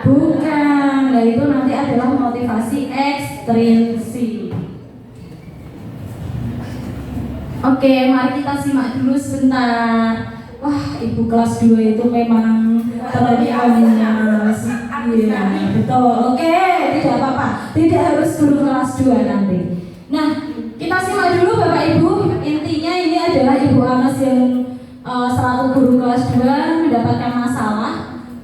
Bukan. Nah, itu nanti adalah motivasi ekstrinsik. Oke, mari kita simak dulu sebentar. Wah, ibu kelas 2 itu memang terlihatnya. Iya, betul. Oke, tidak apa-apa. Tidak harus guru kelas 2 nanti. Nah, kita simak dulu Bapak Ibu. Intinya ini adalah Ibu Anas yang selaku guru kelas 2 mendapatkan masalah.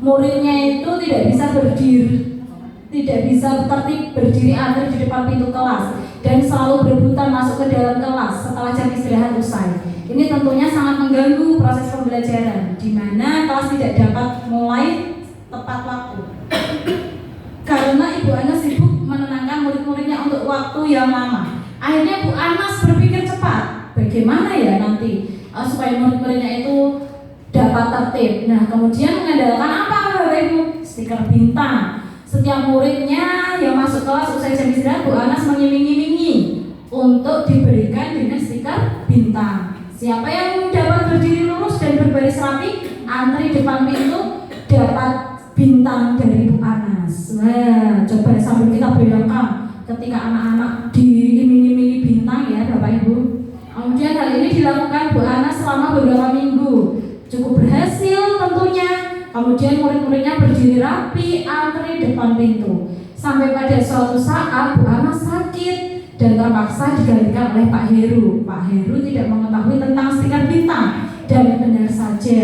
Muridnya itu tidak bisa berdiri, tidak bisa tertib berdiri antri di depan pintu kelas, dan selalu berebutan masuk ke dalam kelas setelah jam istirahat usai. Ini tentunya sangat mengganggu proses pembelajaran, di mana kelas tidak dapat mulai tepat waktu. Karena Ibu Anas sibuk menenangkan murid-muridnya untuk waktu yang lama. Akhirnya Bu Anas berpikir cepat, bagaimana ya nanti supaya murid-muridnya itu dapat tertib. Nah, kemudian mengandalkan apa Bapak Ibu? Stiker bintang. Setiap muridnya yang masuk kelas usai jam istirahat, Bu Anas mengiming-imingi untuk diberikan dengan stiker bintang. Siapa yang dapat berdiri lurus dan berbaris rapi, antri depan pintu, dapat bintang dari Bu Anas. Nah, coba sambil kita bayangkan ketika anak-anak diiming-imingi bintang ya Bapak Ibu. Kemudian hal ini dilakukan Bu Anas selama beberapa minggu. Cukup berhasil tentunya. Kemudian murid-muridnya berdiri rapi antri depan pintu. Sampai pada suatu saat Bu Anas sakit dan terpaksa digantikan oleh Pak Heru. Pak Heru tidak mengetahui tentang stiker bintang, dan benar saja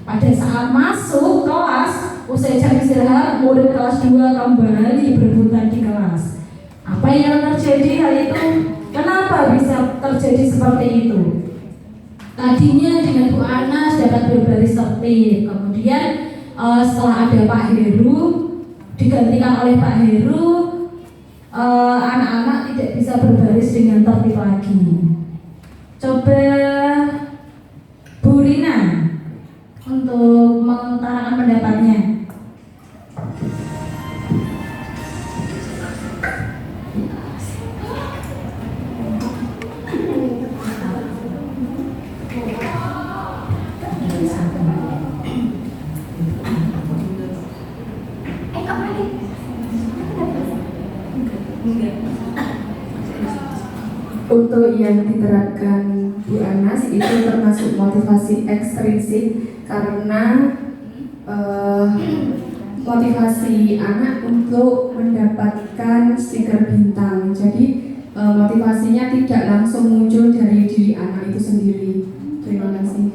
pada saat masuk kelas usai jam istirahat, murid kelas 2 kembali berebutan di kelas. Apa yang terjadi hal itu? Kenapa bisa terjadi seperti itu? Tadinya dengan Bu Anas dapat berbaris tertib, kemudian setelah ada Pak Heru digantikan oleh Pak Heru, anak-anak tidak bisa berbaris dengan tertib lagi. Coba Bu Rina untuk mengutarakan pendapatnya. Untuk yang diterapkan Bu Anas itu termasuk motivasi ekstrinsik karena motivasi anak untuk mendapatkan stiker bintang. Jadi motivasinya tidak langsung muncul dari diri anak itu sendiri. Terima kasih.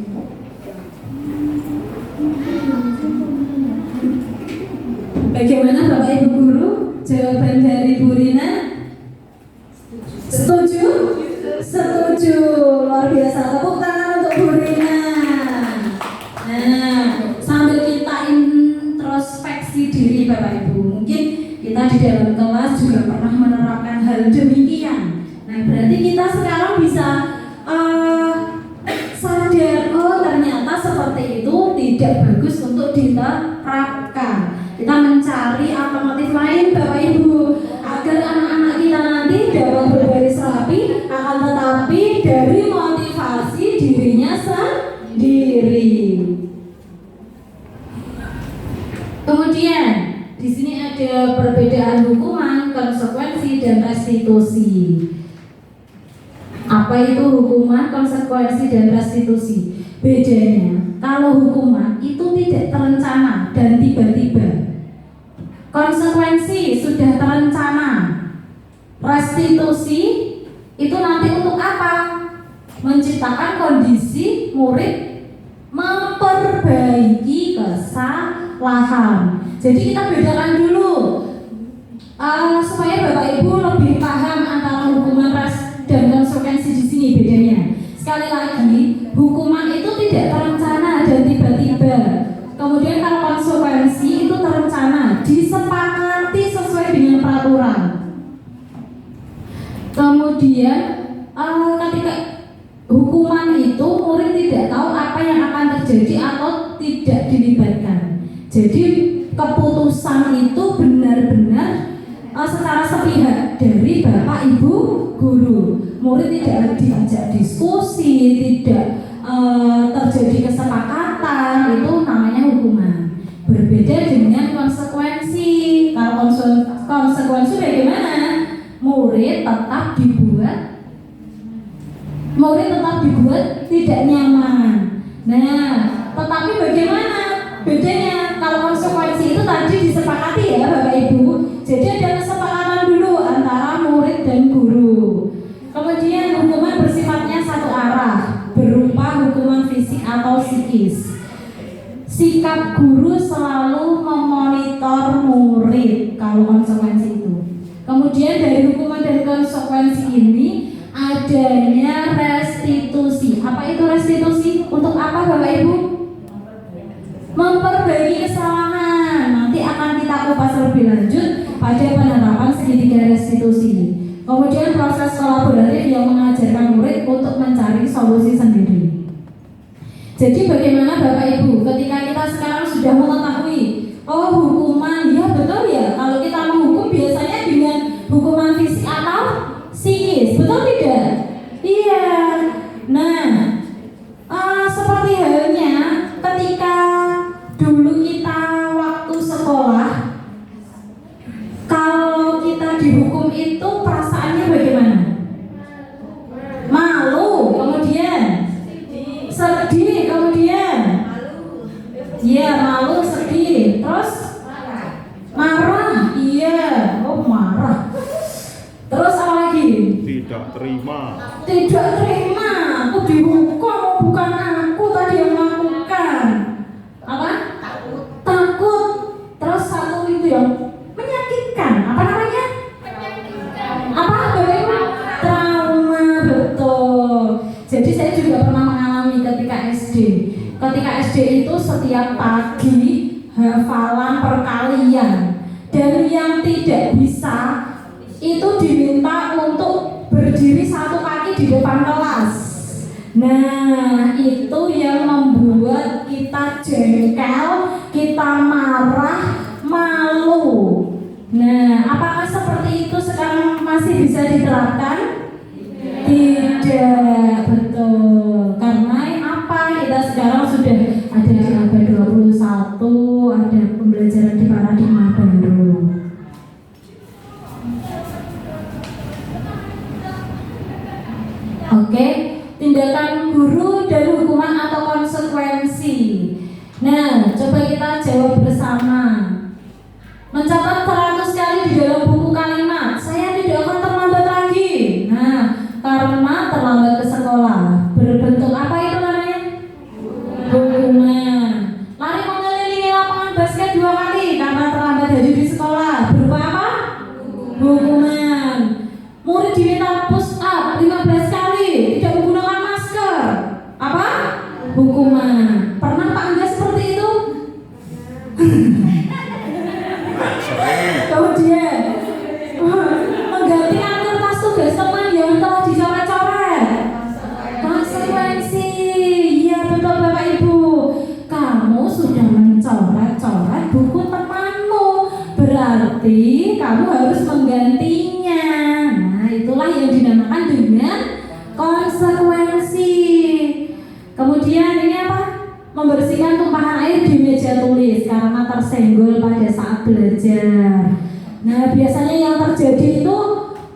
Bagaimana Bapak Ibu Guru? Jawaban dari Bu Rina? Setuju? Setuju. Luar biasa. Tepuk tangan untuk Bu Rina. Nah, sambil kita introspeksi diri Bapak Ibu, mungkin kita di dalam kelas juga pernah menerapkan hal demikian. Nah, berarti kita sekarang bisa sadar, oh ternyata seperti itu tidak bagus untuk diterapkan. Kita mencari alternatif lain Bapak Ibu agar anak-anak kita nanti dapat berbaris rapi, akan tetapi dari motivasi dirinya sendiri. Kemudian di sini ada perbedaan hukuman, konsekuensi, dan restitusi. Apa itu hukuman, konsekuensi, dan restitusi? Bedanya, kalau hukuman itu tidak terencana dan tiba-tiba. Konsekuensi sudah terencana. Restitusi itu nanti untuk apa? Menciptakan kondisi murid memperbaiki kesalahan. Jadi kita bedakan dulu supaya Bapak Ibu lebih paham antara hukuman dan konsekuensi di sini bedanya. Sekali lagi, hukuman itu tidak terencana dan tiba-tiba. Kemudian kalau konsekuensi itu terencana, disepakati sesuai dengan peraturan. Kemudian ketika hukuman itu murid tidak tahu apa yang akan terjadi atau tidak dilibatkan. Jadi keputusan itu benar-benar secara sepihak dari Bapak Ibu Guru. Murid tidak diajak diskusi, tidak terjadi kesepakatan, itu namanya hukuman. Berbeda dengan konsekuensi. Kalau konsekuensi bagaimana? Murid tetap dibuat tidak nyaman. Nah, tetapi bagaimana bedanya? Kalau konsekuensi itu tadi disepakati ya Bapak Ibu. Jadi ada kesepakatan dulu antara murid dan guru. Kemudian hukuman bersifatnya satu arah, berupa hukuman fisik atau psikis. Sikap guru selalu memonitor murid kalau konsekuensi itu. Kemudian dari hukuman dan konsekuensi ini adanya restitusi. Apa itu restitusi? Untuk apa Bapak Ibu? Memperbaiki kesalahan. Nanti akan kita kupas lebih lanjut pada penerapan segitiga restitusi. Kemudian proses kolaboratif yang mengajarkan murid untuk mencari solusi sendiri. Jadi bagaimana Bapak Ibu ketika kita sekarang sudah mengetahui, oh hukuman, ya betul ya, kalau kita menghukum biasanya dengan hukuman fisik atau psikis, betul tidak? Iya. Nah, seperti halnya ketika dulu kita waktu sekolah, kalau kita dihukum itu perasaannya bagaimana? Malu, kemudian sedih, kemudian ya malu, sedih, terus marah, iya, oh marah. Terus apa lagi? Tidak terima. Tidak terima, aku dihukum, bukan aku tadi yang melakukan. Apa? Takut. Terus satu itu yang menyakitkan. Apa namanya? Apa? Bagaimana? Trauma, betul. Jadi saya juga pernah mengalami ketika SD itu setiap pagi hafalan perkalian, dan yang tidak bisa itu diminta untuk berdiri satu kaki di depan kelas. Nah, itu yang membuat kita jengkel, kita marah, malu. Nah, apakah seperti itu sekarang masih bisa diterapkan? Tidak, betul. Karena apa? Kita sekarang sudah ada di abad 21, ada pembelajaran di paradigma baru. Oke, tindakan guru dan hukuman atau konsekuensi. Nah, coba kita jawab bersama. Mencatat 100 kali di dalam buku kalimat, saya tidak akan terlambat lagi. Nah, karena terlambat ke sekolah, berbentuk apa itu namanya? Hukuman. Lari mengelilingi lapangan basket 2 kali karena terlambat hadir di sekolah, berupa apa? Hukuman. Murid diminta push up 15 kali, tidak menggunakan masker, apa? Hukuman. Pernah Pak Angga seperti itu? Kemudian menggantikan kertas tugas teman yang telah dicoret-coret, konsekuensi. Iya betul Bapak Ibu, kamu sudah mencoret-coret buku temanmu, berarti kamu harus menggantinya. Nah, itulah yang dinamakan dengan konsekuensi. Kemudian ini apa? Membersihkan tumpahan air di meja tulis karena tersenggol pada saat belajar. Nah, biasanya yang terjadi itu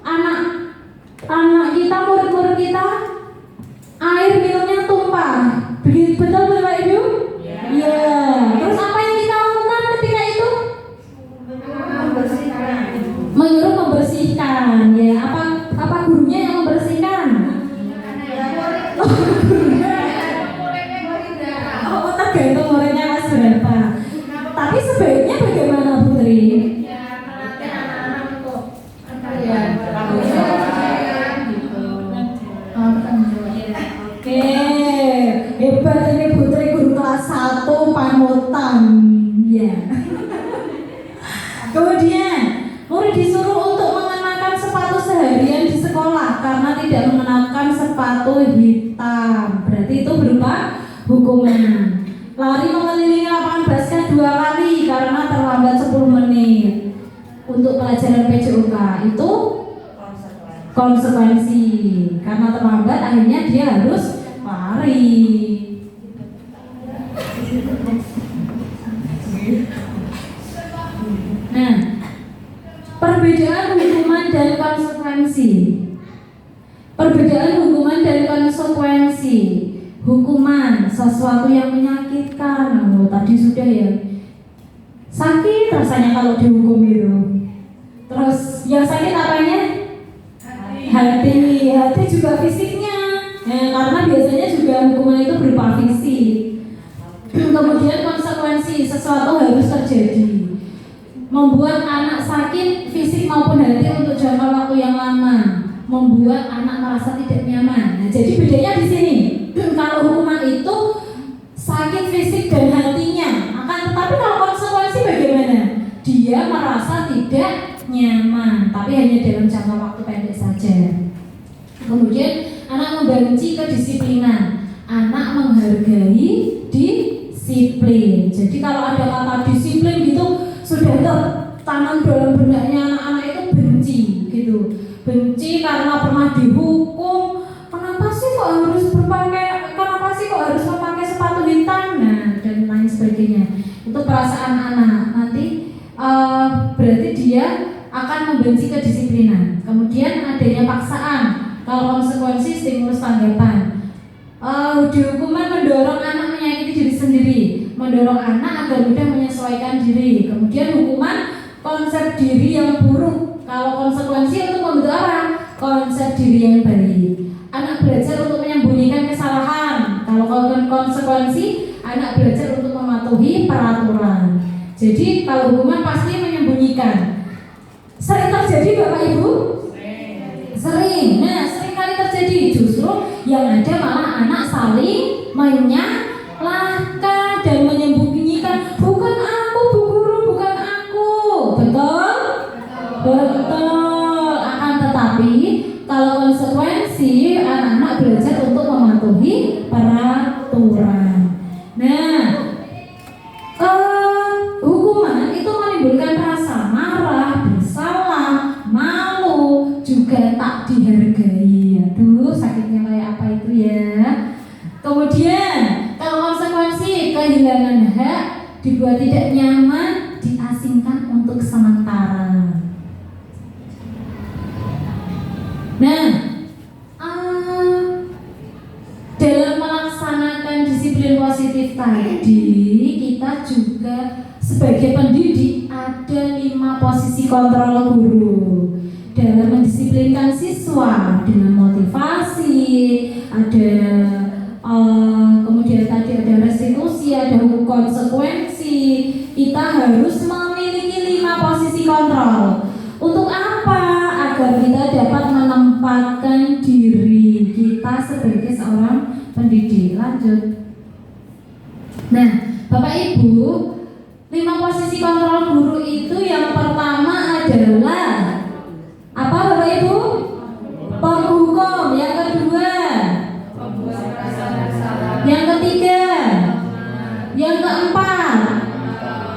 anak kita, murid-murid kita, air minumnya tumpah. Betul Bapak Ibu? Iya. Terus apa yang kita lakukan ketika itu? Menyuruh membersihkan. Ya, apa gurunya yang membersihkan? Oh, tergantung muridnya mas berapa. Tapi sebaiknya bagaimana Putri? Oke, hebat ini Putri, guru kelas 1 panutan. Ya. Kemudian murid disuruh untuk mengenakan sepatu seharian di sekolah karena tidak mengenakan sepatu hitam. Berarti itu berupa hukuman. Lari mengelilingi lapangan basket 2 kali karena terlambat 10 menit. Untuk pelajaran PJOK itu konsekuensi. Karena terlambat akhirnya dia harus lari. Nah, perbedaan hukuman dan konsekuensi. Perbedaan hukuman dan konsekuensi. Hukuman sesuatu yang menyakitkan. Oh, tadi sudah ya. Sakit rasanya kalau dihukum itu. Terus yang sakit apanya? Hati juga fisiknya. Karena biasanya juga hukuman itu berupa fisik. Kemudian konsekuensi, sesuatu harus terjadi, membuat anak sakit fisik maupun hati untuk jangka waktu yang lama, membuat anak merasa tidak nyaman. Nah, jadi bedanya di sini. Kalau hukuman itu sakit fisik dan hatinya, tetapi kalau konsekuensi bagaimana? Dia merasa tidak nyaman, tapi hanya dalam jangka waktu pendek saja. Kemudian anak membenci kedisiplinan, anak menghargai disiplin. Jadi kalau ada kata disiplin gitu sudah tertanam dalam benaknya anak-anak itu benci gitu. Benci karena pernah dihukum. Kenapa sih kok harus memakai sepatu hitam? Nah, dan lain sebagainya. Itu perasaan anak. Nanti berarti dia akan membenci kedisiplinan. Kemudian adanya paksaan. Kalau konsekuensi stimulus tanggapan. Hukuman mendorong anak menyakiti diri sendiri, mendorong anak agar mudah menyesuaikan diri. Kemudian hukuman konsep diri yang buruk. Kalau konsekuensi untuk membentuk apa? Konsep diri yang baik. Anak belajar untuk menyembunyikan kesalahan. Kalau konsekuensi, anak belajar untuk mematuhi peraturan. Jadi kalau hukuman pasti menyembunyikan. Sering terjadi Bapak Ibu? Sering. Nah, sering kali terjadi. Justru yang ada malah anak saling menyalahkan. mematuhi peraturan. Nah, hukuman itu menimbulkan rasa marah, bersalah, malu, juga tak dihargai. Aduh, sakitnya kayak apa itu ya. Kemudian, kalau konsekuensi kehilangan hak, dibuat tidak nyaman, diasingkan untuk sementara. Nah, dalam melaksanakan disiplin positif tadi, kita juga sebagai pendidik ada 5 posisi kontrol guru dalam mendisiplinkan siswa dengan motivasi, ada kemudian tadi ada restitusi, ada hukum konsekuensi. Kita harus memiliki 5 posisi kontrol. Untuk apa? Agar kita dapat menempatkan diri kita sebagai seorang pendidik. Lanjut. Nah, Bapak Ibu, 5 posisi kontrol guru itu yang pertama adalah apa Bapak Ibu? Penghukum. Yang kedua, yang ketiga, yang keempat,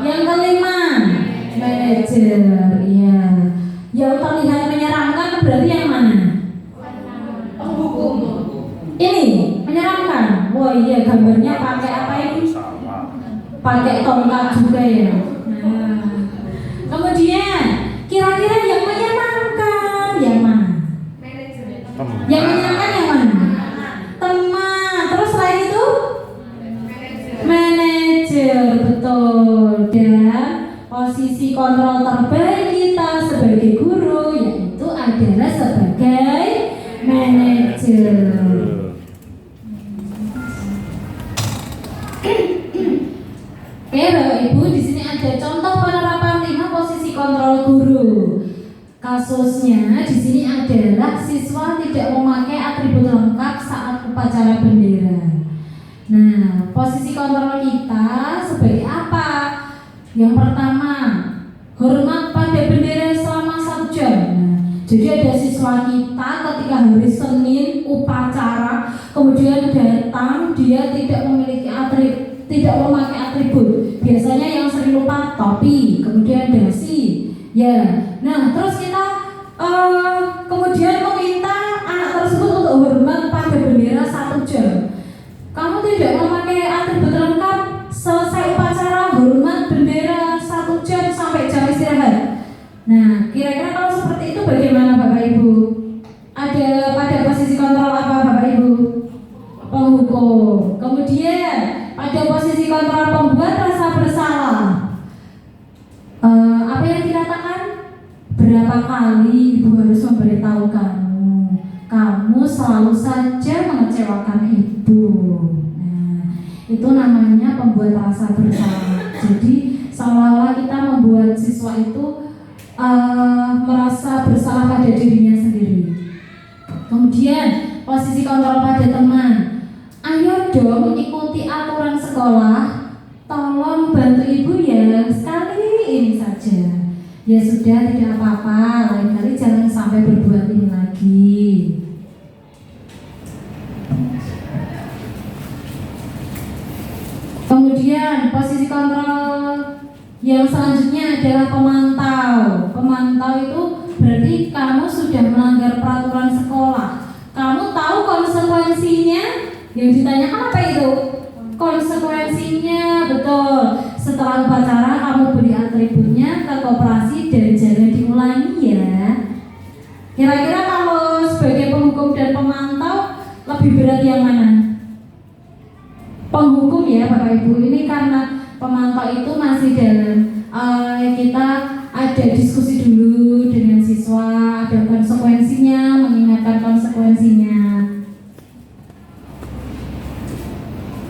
yang kelima, manajer. Ya, yang terlihat menyeramkan berarti yang mana? Penghukum. Ini menyeramkan. Oh iya, gambarnya pakai apa ini? Pakai tongkat juga ya. Nah, kemudian kira-kira yang menyenangkan yang mana? Yang menyenangkan yang mana? Teman. Terus selain itu? Manajer, betul. Dan posisi kontrol terbaik kita sebagai guru yaitu adalah sebagai manajer. Oke, Bapak Ibu, di sini ada contoh penerapan 5 posisi kontrol guru. Kasusnya di sini adalah siswa tidak memakai atribut lengkap saat upacara bendera. Nah, posisi kontrol kita sebagai apa? Yang pertama, hormat pada bendera selama 1 jam. Nah, jadi ada siswa kita ketika hari Senin upacara, kemudian datang, dia tidak memakai atribut. Biasanya yang sering lupa topi, kemudian dasi. Ya, nah terus kita kemudian meminta anak tersebut untuk hormat pada bendera 1 jam. Kamu tidak memakai atribut lengkap, selesai upacara hormat bendera 1 jam sampai jam istirahat. Nah, kira-kira kalau seperti itu bagaimana Bapak Ibu? Ada pada posisi kontrol apa Bapak Ibu? Penghukum. Kemudian pada posisi kontrol pembuat rasa bersalah. Apa yang dikatakan? Berapa kali Ibu harus memberitahu kamu selalu saja mengecewakan Ibu. Nah, itu namanya pembuat rasa bersalah. Jadi seolah-olah kita membuat siswa itu merasa bersalah pada dirinya sendiri. Kemudian posisi kontrol pada teman. Ayo dong ikuti aturan sekolah. Tolong bantu Ibu ya, sekali ini saja. Ya sudah, tidak apa-apa, lain kali jangan sampai berbuat ini lagi. Kemudian posisi kontrol yang selanjutnya adalah pemantau. Pemantau itu berarti kamu sudah melanggar peraturan sekolah. Kamu tahu konsekuensinya? Yang ditanyakan apa itu? Konsekuensinya, betul. Setelah upacara kamu beri atributnya ke koperasi dan jangan diulangi ya. Kira-kira kalau sebagai penghukum dan pemantau lebih berat yang mana? Penghukum ya Bapak Ibu. Ini karena pemantau itu masih dalam kita ada diskusi dulu dengan siswa, ada konsekuensinya, mengingatkan konsekuensinya.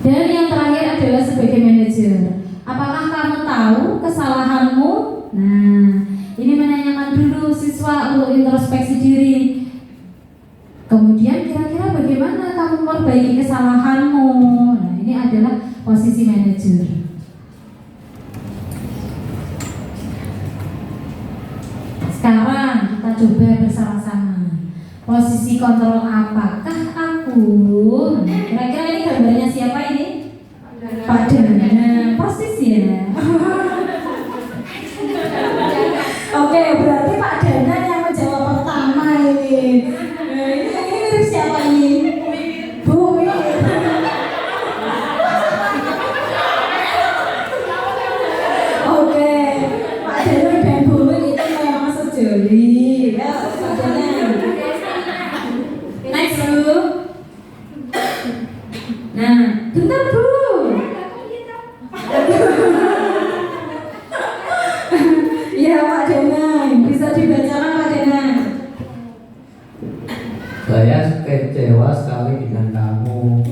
Dan yang terakhir adalah sebagai manajer. Apakah kamu tahu kesalahanmu? Nah, ini menanyakan dulu siswa untuk introspeksi diri. Kemudian kira-kira bagaimana kamu memperbaiki kesalahanmu? Nah, ini adalah posisi manajer. Sekarang kita coba bersama-sama. Posisi kontrol apakah aku. Kira-kira ini gambarnya siapa ini? Pak Dana, persis ya. Oke, berarti Pak Dana yang menjawab pertama ini. Ini mirip siapa ini? Bu Mir. Oke, Pak Dana dan Bu Mir itu memang sejoli. Ya, Pak Dana. Next Bu. Nah, bentar Bu. Iya Pak Dana, bisa dibacakan Pak Dana. Saya kecewa sekali dengan kamu.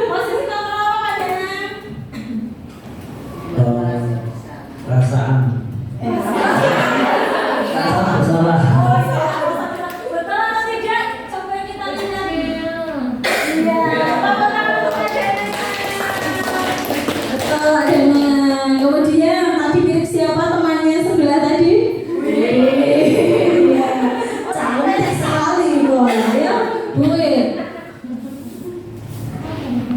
Posisi kontrol apa Pak Dana? Perasaan bersalah. Betul atau tidak? Coba kita lihat. Iya. Tepuk tangan untuk Pak Dana. Betul Pak Dana. Kemudian tadi mirip siapa temannya sebelah tadi? Iya. Cantik sekali kok. Ya, Bu Ir.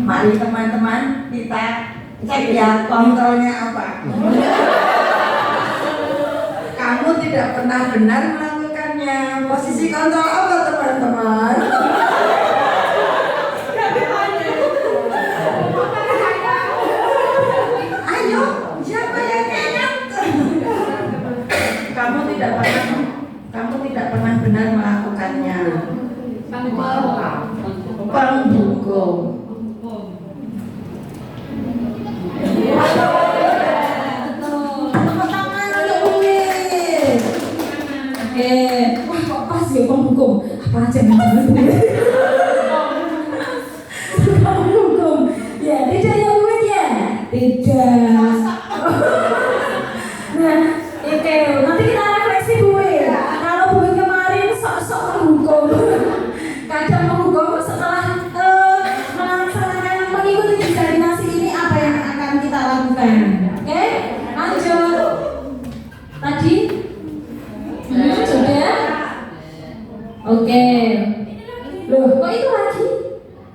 Mari teman-teman kita cek ya kontrolnya apa. Kamu tidak pernah benar melakukannya. Posisi kontrol apa teman-teman? Ayo, siapa yang enak? Kamu tidak pernah benar melakukannya. Pembuku. Tepuk tangan untuk Uwin. Oke, wah kok pas ya pembuku. Apa aja jangan pembuku. Ya, tidak ya Uwin ya? Tidak. Nah, oke, nanti kita refleksi Bu Uwin. Kalau Bu Uwin kemarin sok-sok menghukum, kadang menghukum setelah melaksanakan mengikuti koordinasi ini apa yang akan kita lakukan? Oke, lanjut. Tadi sudah. Oke. Loh, kok itu lagi?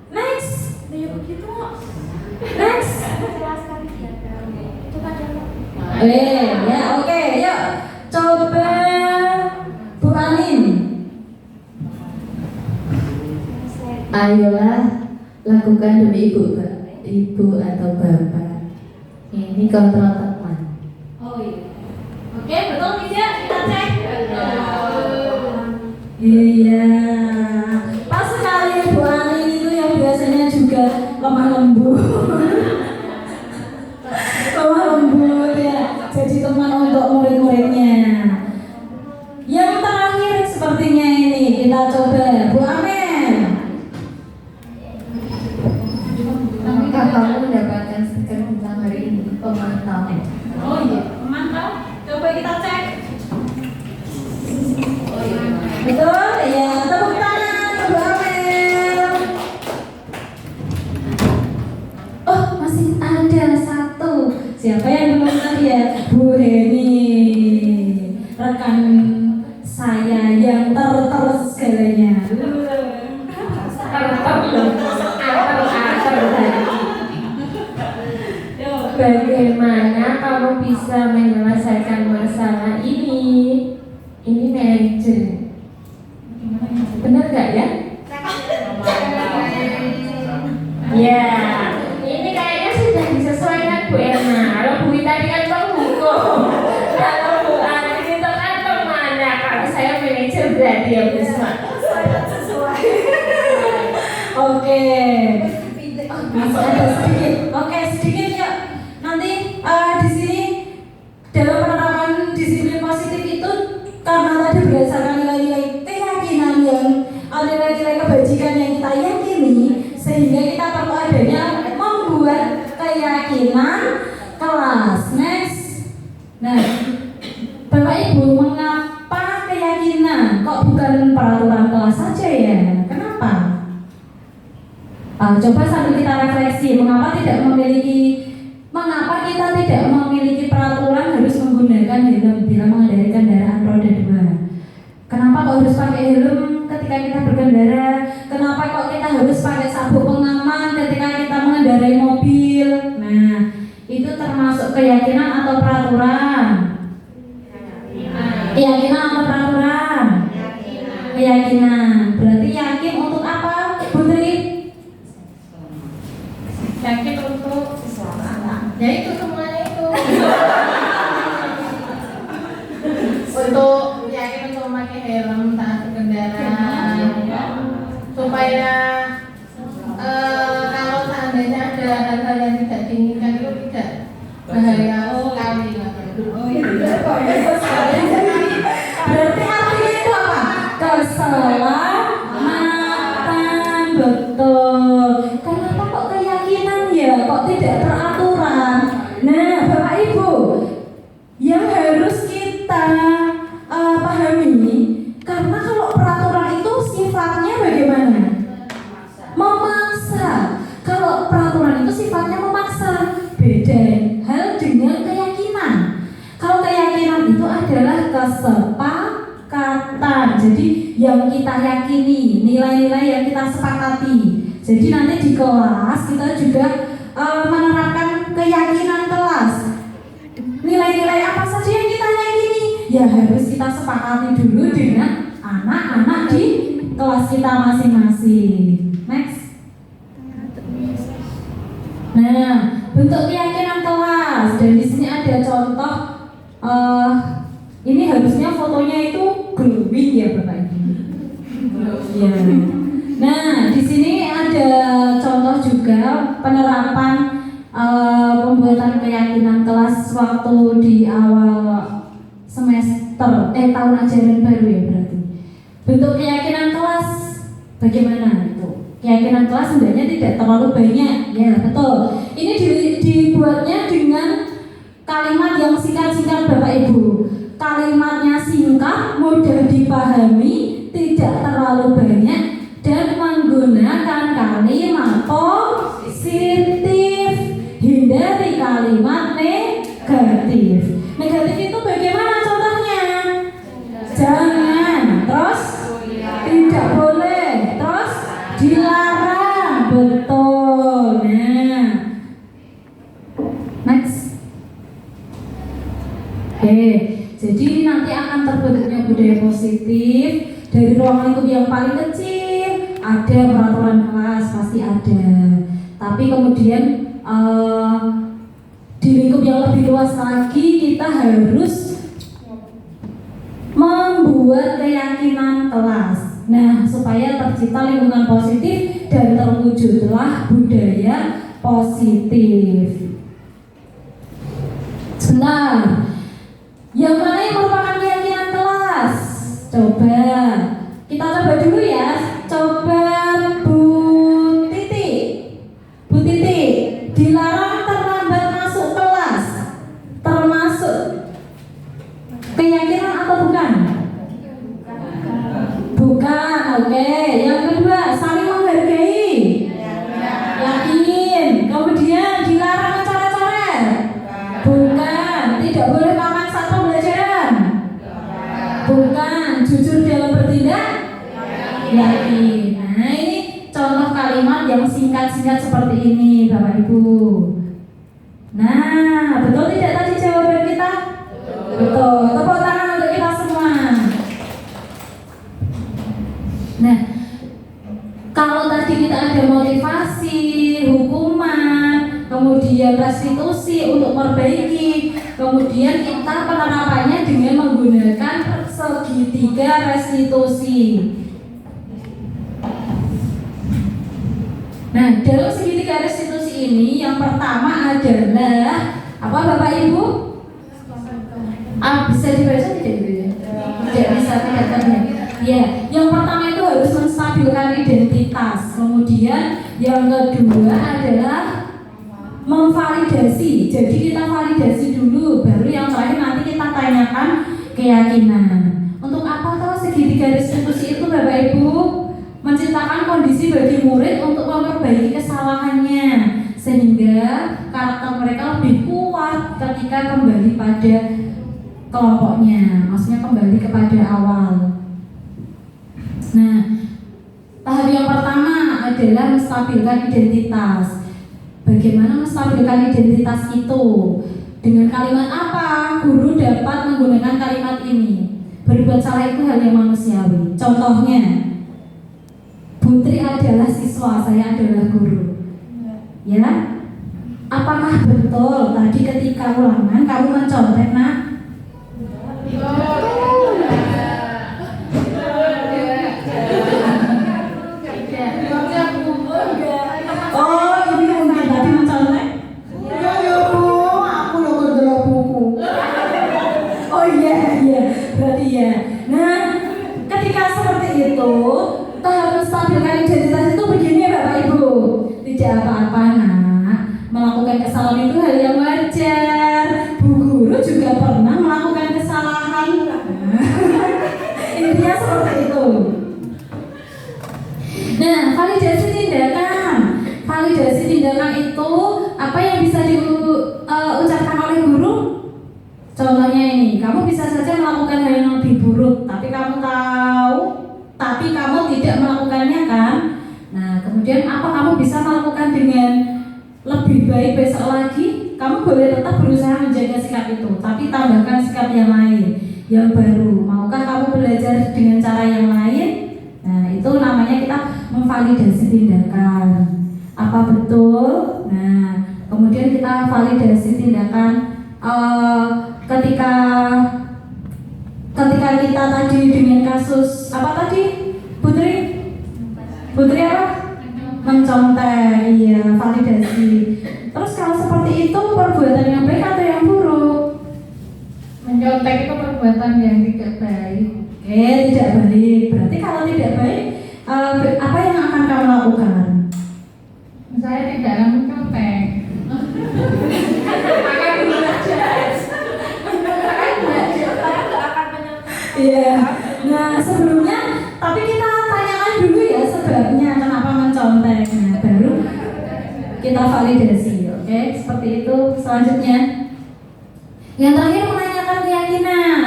Next. Next. Ya, oke, yuk. Coba Bu Anin. Ayolah lakukan demi ibu atau bapak. Ini kontrol teman. Oh iya. Oke, betul tidak? Kita cek. Iya. Pas sekali Bu Anin itu yang biasanya juga lemah lembut. Lemah lembut ya. Jadi teman untuk murid-muridnya. Yang terakhir sepertinya ini kita coba Bu Amin. Apakah kamu mendapatkan stiker bintang hari ini? Pemantau. Oh iya, mantap. Coba kita cek. Betul? Ya, tepuk tangan untuk Bu Amel. Oh, masih ada satu. Siapa yang belum tadi ya? Bu Heni, rekan saya yang terus segalanya. Bagaimana kamu bisa menyelesaikan masalah ini? Ini manajer. Benar gak ya? Ya, ini kayaknya sudah disesuaikan Bu Erna. Kalau Bu tadi kan penghukum, kalau Bu Ani itu kan pemana. Kalau saya manajer berarti ya Bu Isma. Oke. Masih ada sedikit. Oke, sedikit yuk. Nanti di sini dalam penerapan disiplin positif itu karena tadi berdasarkan nilai-nilai keyakinan yang nilai-nilai kebajikan yang kita yakini, sehingga kita perlu adanya membuat keyakinan kelas. Next. Nah, Bapak Ibu, mengapa keyakinan kok bukan peraturan kelas saja ya? Kenapa? Coba sambil kita refleksi, mengapa kita tidak memiliki peraturan harus menggunakan helm bila mengendalikan kendaraan roda 2? ketika kita berkendara? Kenapa kok kita harus pakai sabuk pengaman ketika kita mengendarai mobil? Nah, itu termasuk keyakinan atau peraturan? Keyakinan atau peraturan? Keyakinan. Berarti yakin untuk apa, Putri? Yakin untuk sesuatu. Ya itu semuanya itu. Untuk yakin untuk memakai helm saat berkendara, supaya kalau seandainya ada hal-hal yang tidak diinginkan itu tidak bahaya sekali. Berarti artinya itu apa? Keselamatan, betul. Kenapa kok keyakinan ya? Kok tidak peraturan? Nah, Bapak Ibu, yang harus kita pahami, karena kalau peraturan itu sifatnya bagaimana? Memaksa. Kalau peraturan itu sifatnya memaksa, beda hal dengan keyakinan. Kalau keyakinan itu adalah kesepakatan. Jadi yang kita yakini, nilai-nilai yang kita sepakati. Jadi nanti di kelas kita juga menerapkan keyakinan kelas. Nilai-nilai apa saja yang kita yakini? Ya harus kita sepakati dulu dengan anak-anak di kelas kita masing-masing. Next. Nah, bentuk keyakinan kelas, dan di sini ada contoh. Ini harusnya fotonya itu glowing ya Bapak Ibu. Ya. Nah, di sini ada contoh juga penerapan pembuatan keyakinan kelas waktu di awal semester tahun ajaran baru ya berarti. Bentuk keyakinan kelas bagaimana itu? Keyakinan kelas sebenarnya tidak terlalu banyak, ya betul. Ini dibuatnya dengan kalimat yang singkat-singkat Bapak Ibu. Kalimatnya singkat, mudah dipahami, tidak terlalu banyak, dan menggunakan kalimat positif. Hindari kalimat negatif. Negatif itu bagaimana contohnya? Jangan, terus tidak boleh, terus dilarang, betul. Nah, next. Jadi ini nanti akan terbentuknya budaya positif dari ruang lingkup yang paling kecil. Ada peraturan kelas, pasti ada. Tapi kemudian di lingkup yang lebih luas lagi kita harus membuat keyakinan kelas. Nah, supaya tercipta lingkungan positif dan terwujudlah budaya positif. Sebentar. Yang mana yang merupakan keyakinan kelas? Coba kita coba dulu ya. Coba Bu Titi. Bu Titi, dilarang terlambat masuk kelas. Termasuk keyakinan atau bukan? Bukan, oke. Yang kedua, saling menghargai. Yakin. Kemudian dilarang coret-coret. Bukan, tidak boleh makan saat pembelajaran. Bukan, jujur dalam bertindak. Yakin. Nah, ini contoh kalimat yang singkat-singkat seperti ini, Bapak Ibu. Nah, betul tidak tadi jawaban kita? Betul. Tepuk tangan untuk kita semua. Nah, kalau tadi kita ada motivasi, hukuman, kemudian restitusi untuk memperbaiki, kemudian kita penerapannya dengan menggunakan segitiga restitusi. Nah, dalam segitiga restitusi ini yang pertama adalah apa Bapak Ibu? Bisa dibaca tidak Ibu? Tidak bisa kelihatannya. Ya, yang pertama itu harus menstabilkan identitas. Kemudian yang kedua adalah memvalidasi. Jadi kita validasi dulu, baru yang terakhir nanti kita tanyakan keyakinan. Untuk apa kalau segitiga restitusi itu Bapak Ibu? Menciptakan kondisi bagi murid untuk memperbaiki kesalahannya sehingga karakter mereka lebih kuat ketika kembali pada kelompoknya, maksudnya kembali kepada awal. Nah, menstabilkan identitas. Bagaimana menstabilkan identitas itu? Dengan kalimat apa guru dapat menggunakan kalimat ini? Berbuat salah itu hal yang manusiawi. Contohnya, Putri adalah siswa, saya adalah guru. Ya, apakah betul tadi ketika ulangan kamu mencontek, nak? Oh, ini mungkin tadi mencontek. Ya Bu, aku lo bergerak buku. Oh iya, berarti ya. Nah, ketika seperti itu, tahap menstabilkan identitas itu begini ya Bapak Ibu. Tidak apa-apa nak, melakukan kesalahan itu hal yang wajar. Bu guru juga pernah melakukan kesalahan. Intinya seperti itu. Nah, validasi tindakan. Validasi tindakan itu apa yang bisa diucapkan oleh guru? Contohnya ini, kamu bisa saja melakukan hal yang lebih buruk, tapi kamu tahu, tapi kamu tidak melakukannya kan? Nah, kemudian apa kamu bisa melakukan dengan lebih baik besok lagi? Kamu boleh tetap berusaha menjaga sikap itu, tapi tambahkan sikap yang lain, yang baru. Maukah kamu belajar dengan cara yang lain? Nah, itu namanya kita memvalidasi tindakan. Apa betul? Nah, kemudian kita validasi tindakan ketika kita tadi dengan kasus apa tadi? Putri apa? Mencontek, iya, validasi. Terus kalau seperti itu perbuatan yang baik atau yang buruk? Mencontek itu perbuatan yang tidak baik. Tidak baik. Berarti kalau tidak baik, apa yang akan kamu lakukan? Saya tidak akan mencontek. Iya. Nah, sebelumnya tapi kita tanyakan dulu ya sebabnya kenapa mencontek. Nah, baru kita validasi, oke? Seperti itu. Selanjutnya, yang terakhir menanyakan keyakinan.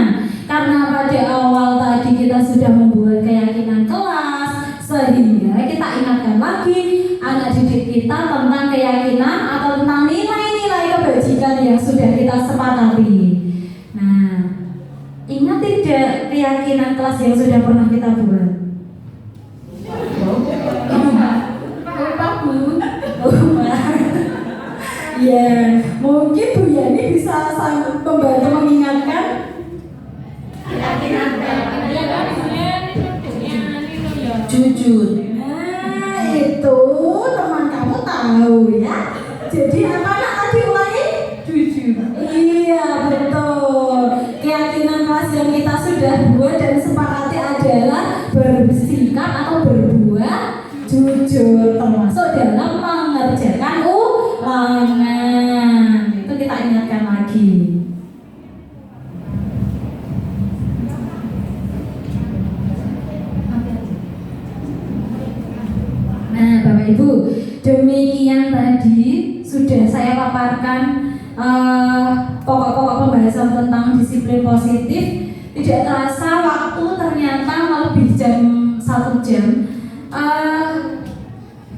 Karena pada awal tadi kita sudah membuat keyakinan kelas, sehingga kita ingatkan lagi anak didik kita tentang keyakinan atau tentang nilai-nilai kebajikan yang sudah kita sepakati. Nah, ingat tidak keyakinan kelas yang sudah pernah kita buat? Lupa Bu. Ya, mungkin Bu Yani bisa membantu mengingatkan. Jujur. Nah, itu teman kamu tahu ya. Jadi apa nak tadi ulangi? Jujur. Iya, betul. Keyakinan kelas yang kita sudah buat dan sepakati adalah bersikap atau berbuat jujur, termasuk dalam mengerjakan ulangan. Itu kita ingatkan lagi. Nah, Bapak Ibu, demikian tadi sudah saya paparkan pokok-pokok pembahasan tentang disiplin positif. Tidak terasa waktu ternyata lebih jam 1 jam.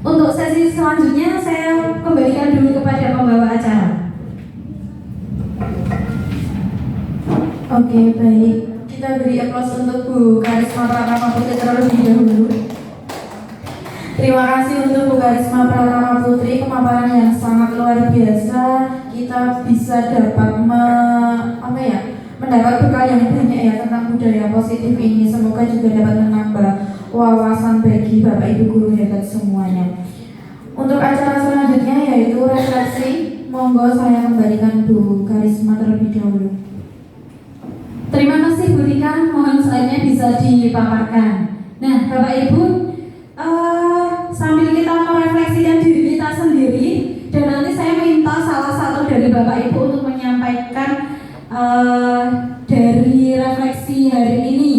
Untuk sesi selanjutnya saya kembalikan dulu kepada pembawa acara. Oke, baik. Kita beri aplaus untuk Bu Karisma Pratama Putri terlebih dahulu. Terima kasih untuk Bu Karisma Pratama Putri, kemaparan yang sangat luar biasa. Kita bisa dapat mendapat bekal yang banyak ya tentang budaya positif ini. Semoga juga dapat menambah wawasan bagi Bapak Ibu guru hebat semuanya. Untuk acara selanjutnya yaitu refleksi, monggo saya kembalikan Bu Karisma terlebih dahulu. Terima kasih Bu Tika, mohon slide-nya bisa dipaparkan. Nah, Bapak Ibu, sambil kita merefleksikan diri kita sendiri, dan nanti saya minta salah satu dari Bapak Ibu untuk menyampaikan dari refleksi hari ini,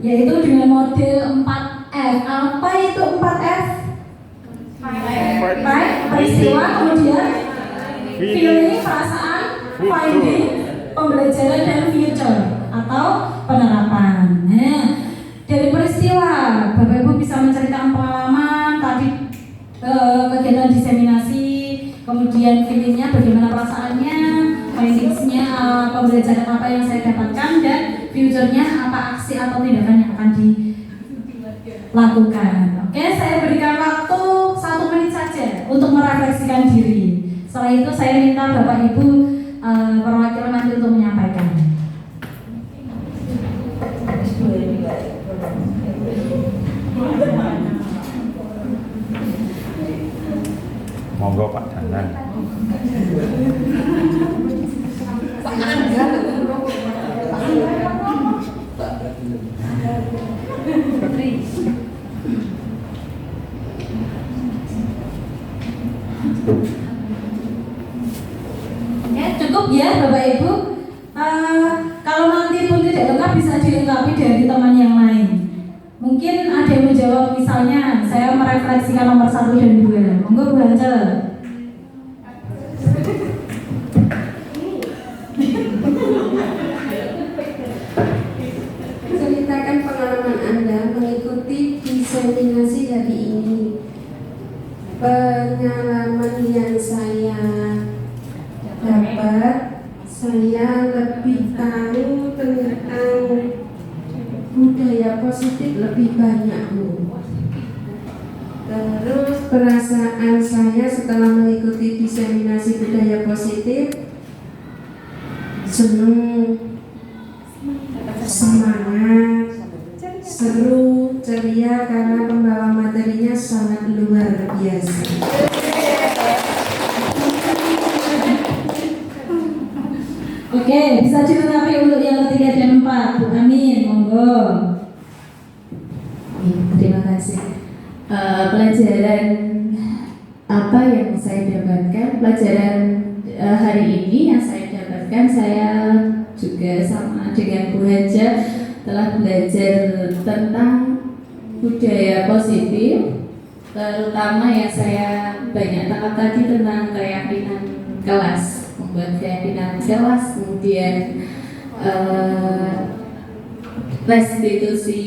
yaitu dengan model 4F. Apa itu 4F? Baik, peristiwa, kemudian feeling, perasaan, finding, pembelajaran, dan future atau penerapan. pembelajaran apa yang saya dapatkan, dan future-nya apa aksi atau tindakan yang akan dilakukan. Oke, saya berikan waktu 1 menit saja untuk merefleksikan diri. Setelah itu saya minta Bapak Ibu perwakilan nanti untuk menyampaikan. Monggo Pak Danan. Oke, cukup ya Bapak Ibu. Kalau nanti pun tidak lengkap bisa dilengkapi dari teman yang lain. Mungkin ada yang menjawab, misalnya saya merefleksikan nomor 1 dan 2. Monggo Bu Hance. Ceritakan pengalaman Anda mengikuti diseminasi hari ini. Pengalaman yang saya dapat, saya lebih tahu tentang budaya positif lebih banyak, Bu. Terus perasaan saya setelah mengikuti diseminasi budaya positif, senang, semangat, seru, ceria karena pembawa materinya sangat luar biasa. Oke, bisa dilengkapi untuk yang ketiga dan 4. Bu Amin, monggo. Terima kasih. Pelajaran apa yang saya dapatkan? Pelajaran hari ini yang saya dapatkan, saya juga sama dengan Bu Haja telah belajar tentang budaya positif, terutama yang saya banyak tangkap tadi tentang keyakinan kelas, membuat keyakinan kelas, kemudian restitusi.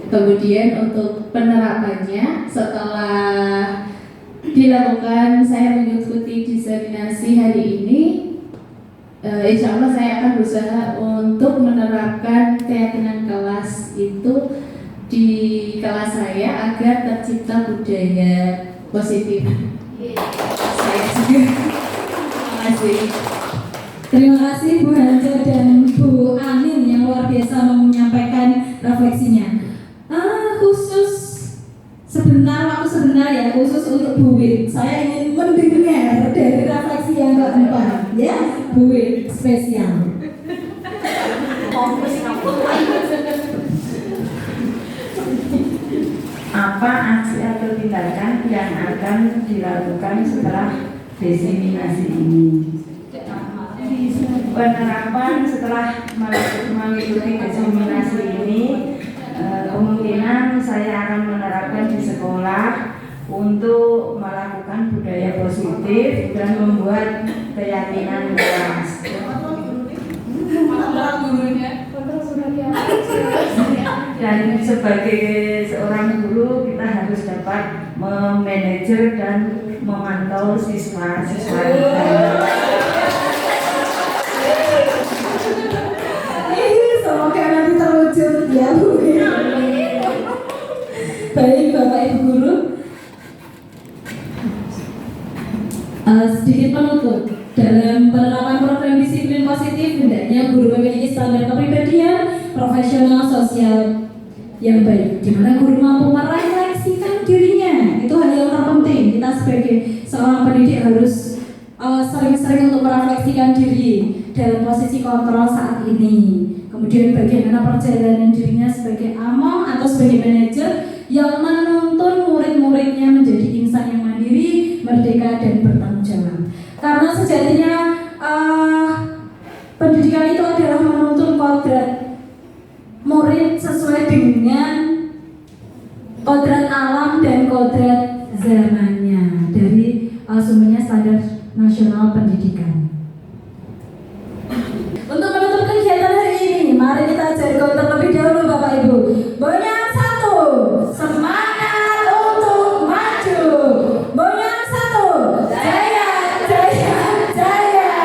Kemudian untuk penerapannya setelah dilakukan saya mengikuti diseminasi hari ini, insya Allah saya akan berusaha untuk menerapkan keyakinan kelas itu di kelas saya agar tercipta budaya positif. Saya juga terima kasih. Terima kasih Bu Hance dan Bu Amin yang luar biasa menyampaikan refleksinya. Khusus waktu sebentar ya, khusus untuk Bu Wit. Saya ingin mendengar dari refleksi yang keempat, ya, Bu Wit spesial. Apa aksi atau tindakan yang akan dilakukan setelah diseminasi ini? Penerapan setelah mengikuti diseminasi ini, kemungkinan saya akan menerapkan di sekolah untuk melakukan budaya positif dan membuat keyakinan kelas. Dan sebagai seorang guru kita harus dapat memanajer dan memantau siswa-siswa kita. Semoga nanti terwujud ya Bu. Baik Bapak Ibu Guru, sedikit penutup. Dalam penerapan program disiplin positif, hendaknya guru memiliki standar kepribadian, profesional, sosial yang baik, di mana guru mampu merefleksikan dirinya. Itu hal yang terpenting. Kita sebagai seorang pendidik harus sering-sering untuk merefleksikan diri dalam posisi kontrol saat ini. Kemudian bagaimana perjalanan dirinya sebagai among atau sebagai manajer yang menuntun murid-muridnya menjadi insan yang mandiri, merdeka, dan bertanggung jawab. Karena sejatinya pendidikan itu adalah menuntun kodrat murid sesuai dengan kodrat alam dan kodrat zamannya dari sumbernya Standar Nasional Pendidikan. Untuk menutup kegiatan hari ini, mari kita jargon terlebih dahulu Bapak Ibu. Boyang 1, semangat untuk maju. Boyang 1, jaya, jaya, jaya.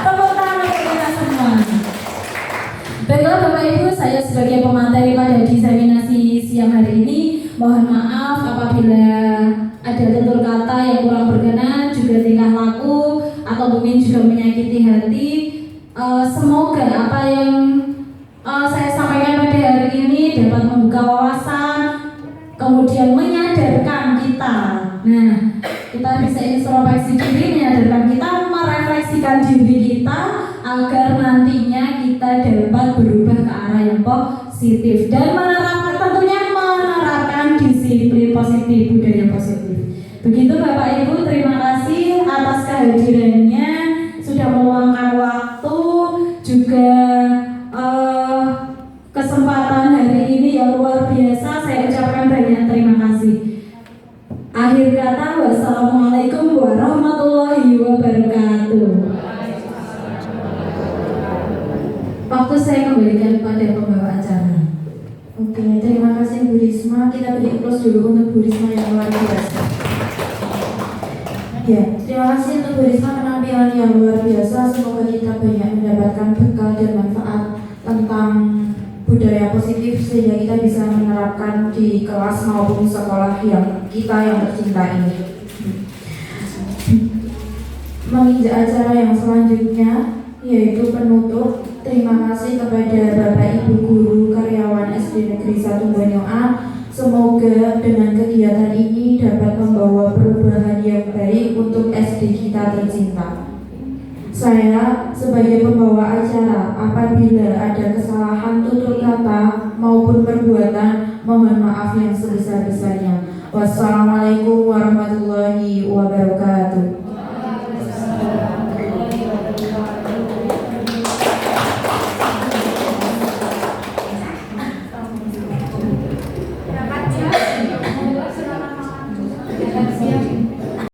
Tepuk tangan untuk kita semua. saya sebagai pemateri pada diseminasi siang hari ini mohon maaf apabila ada tutur kata yang kurang berkenan, juga tingkah laku atau mungkin juga menyakiti hati. Semoga apa yang saya sampaikan pada hari ini dapat membuka wawasan, kemudian menyadarkan kita. Nah, kita bisa introspeksi diri, menyadarkan kita, merefleksikan diri kita agar nantinya kita dapat berubah ke arah yang positif dan menerapkan, tentunya menerapkan disiplin positif, budaya positif. Begitu Bapak Ibu, terima kasih atas kehadirannya, sudah meluangkan waktu, juga kesempatan hari ini yang luar biasa. Saya ucapkan banyak terima kasih. Akhir kata, wassalamualaikum warahmatullahi wabarakatuh. Waktu saya kembalikan kepada pembawa acara. Oke, terima kasih Bu Risma. Kita beri aplaus dulu untuk Bu Risma yang luar biasa. Ya, terima kasih untuk Bu Risma penampilan yang luar biasa. Semoga kita banyak mendapatkan bekal dan manfaat tentang budaya positif sehingga kita bisa menerapkan di kelas maupun sekolah yang kita yang tercinta ini. Menginjak acara yang selanjutnya yaitu penutup. Terima kasih kepada Bapak Ibu Guru karyawan SD Negeri 1 Banyu A. Semoga dengan kegiatan ini dapat membawa perubahan yang baik untuk SD kita tercinta. Saya sebagai pembawa acara, apabila ada kesalahan tutur kata maupun perbuatan, mohon maaf yang sebesar-besarnya. Wassalamualaikum warahmatullahi wabarakatuh.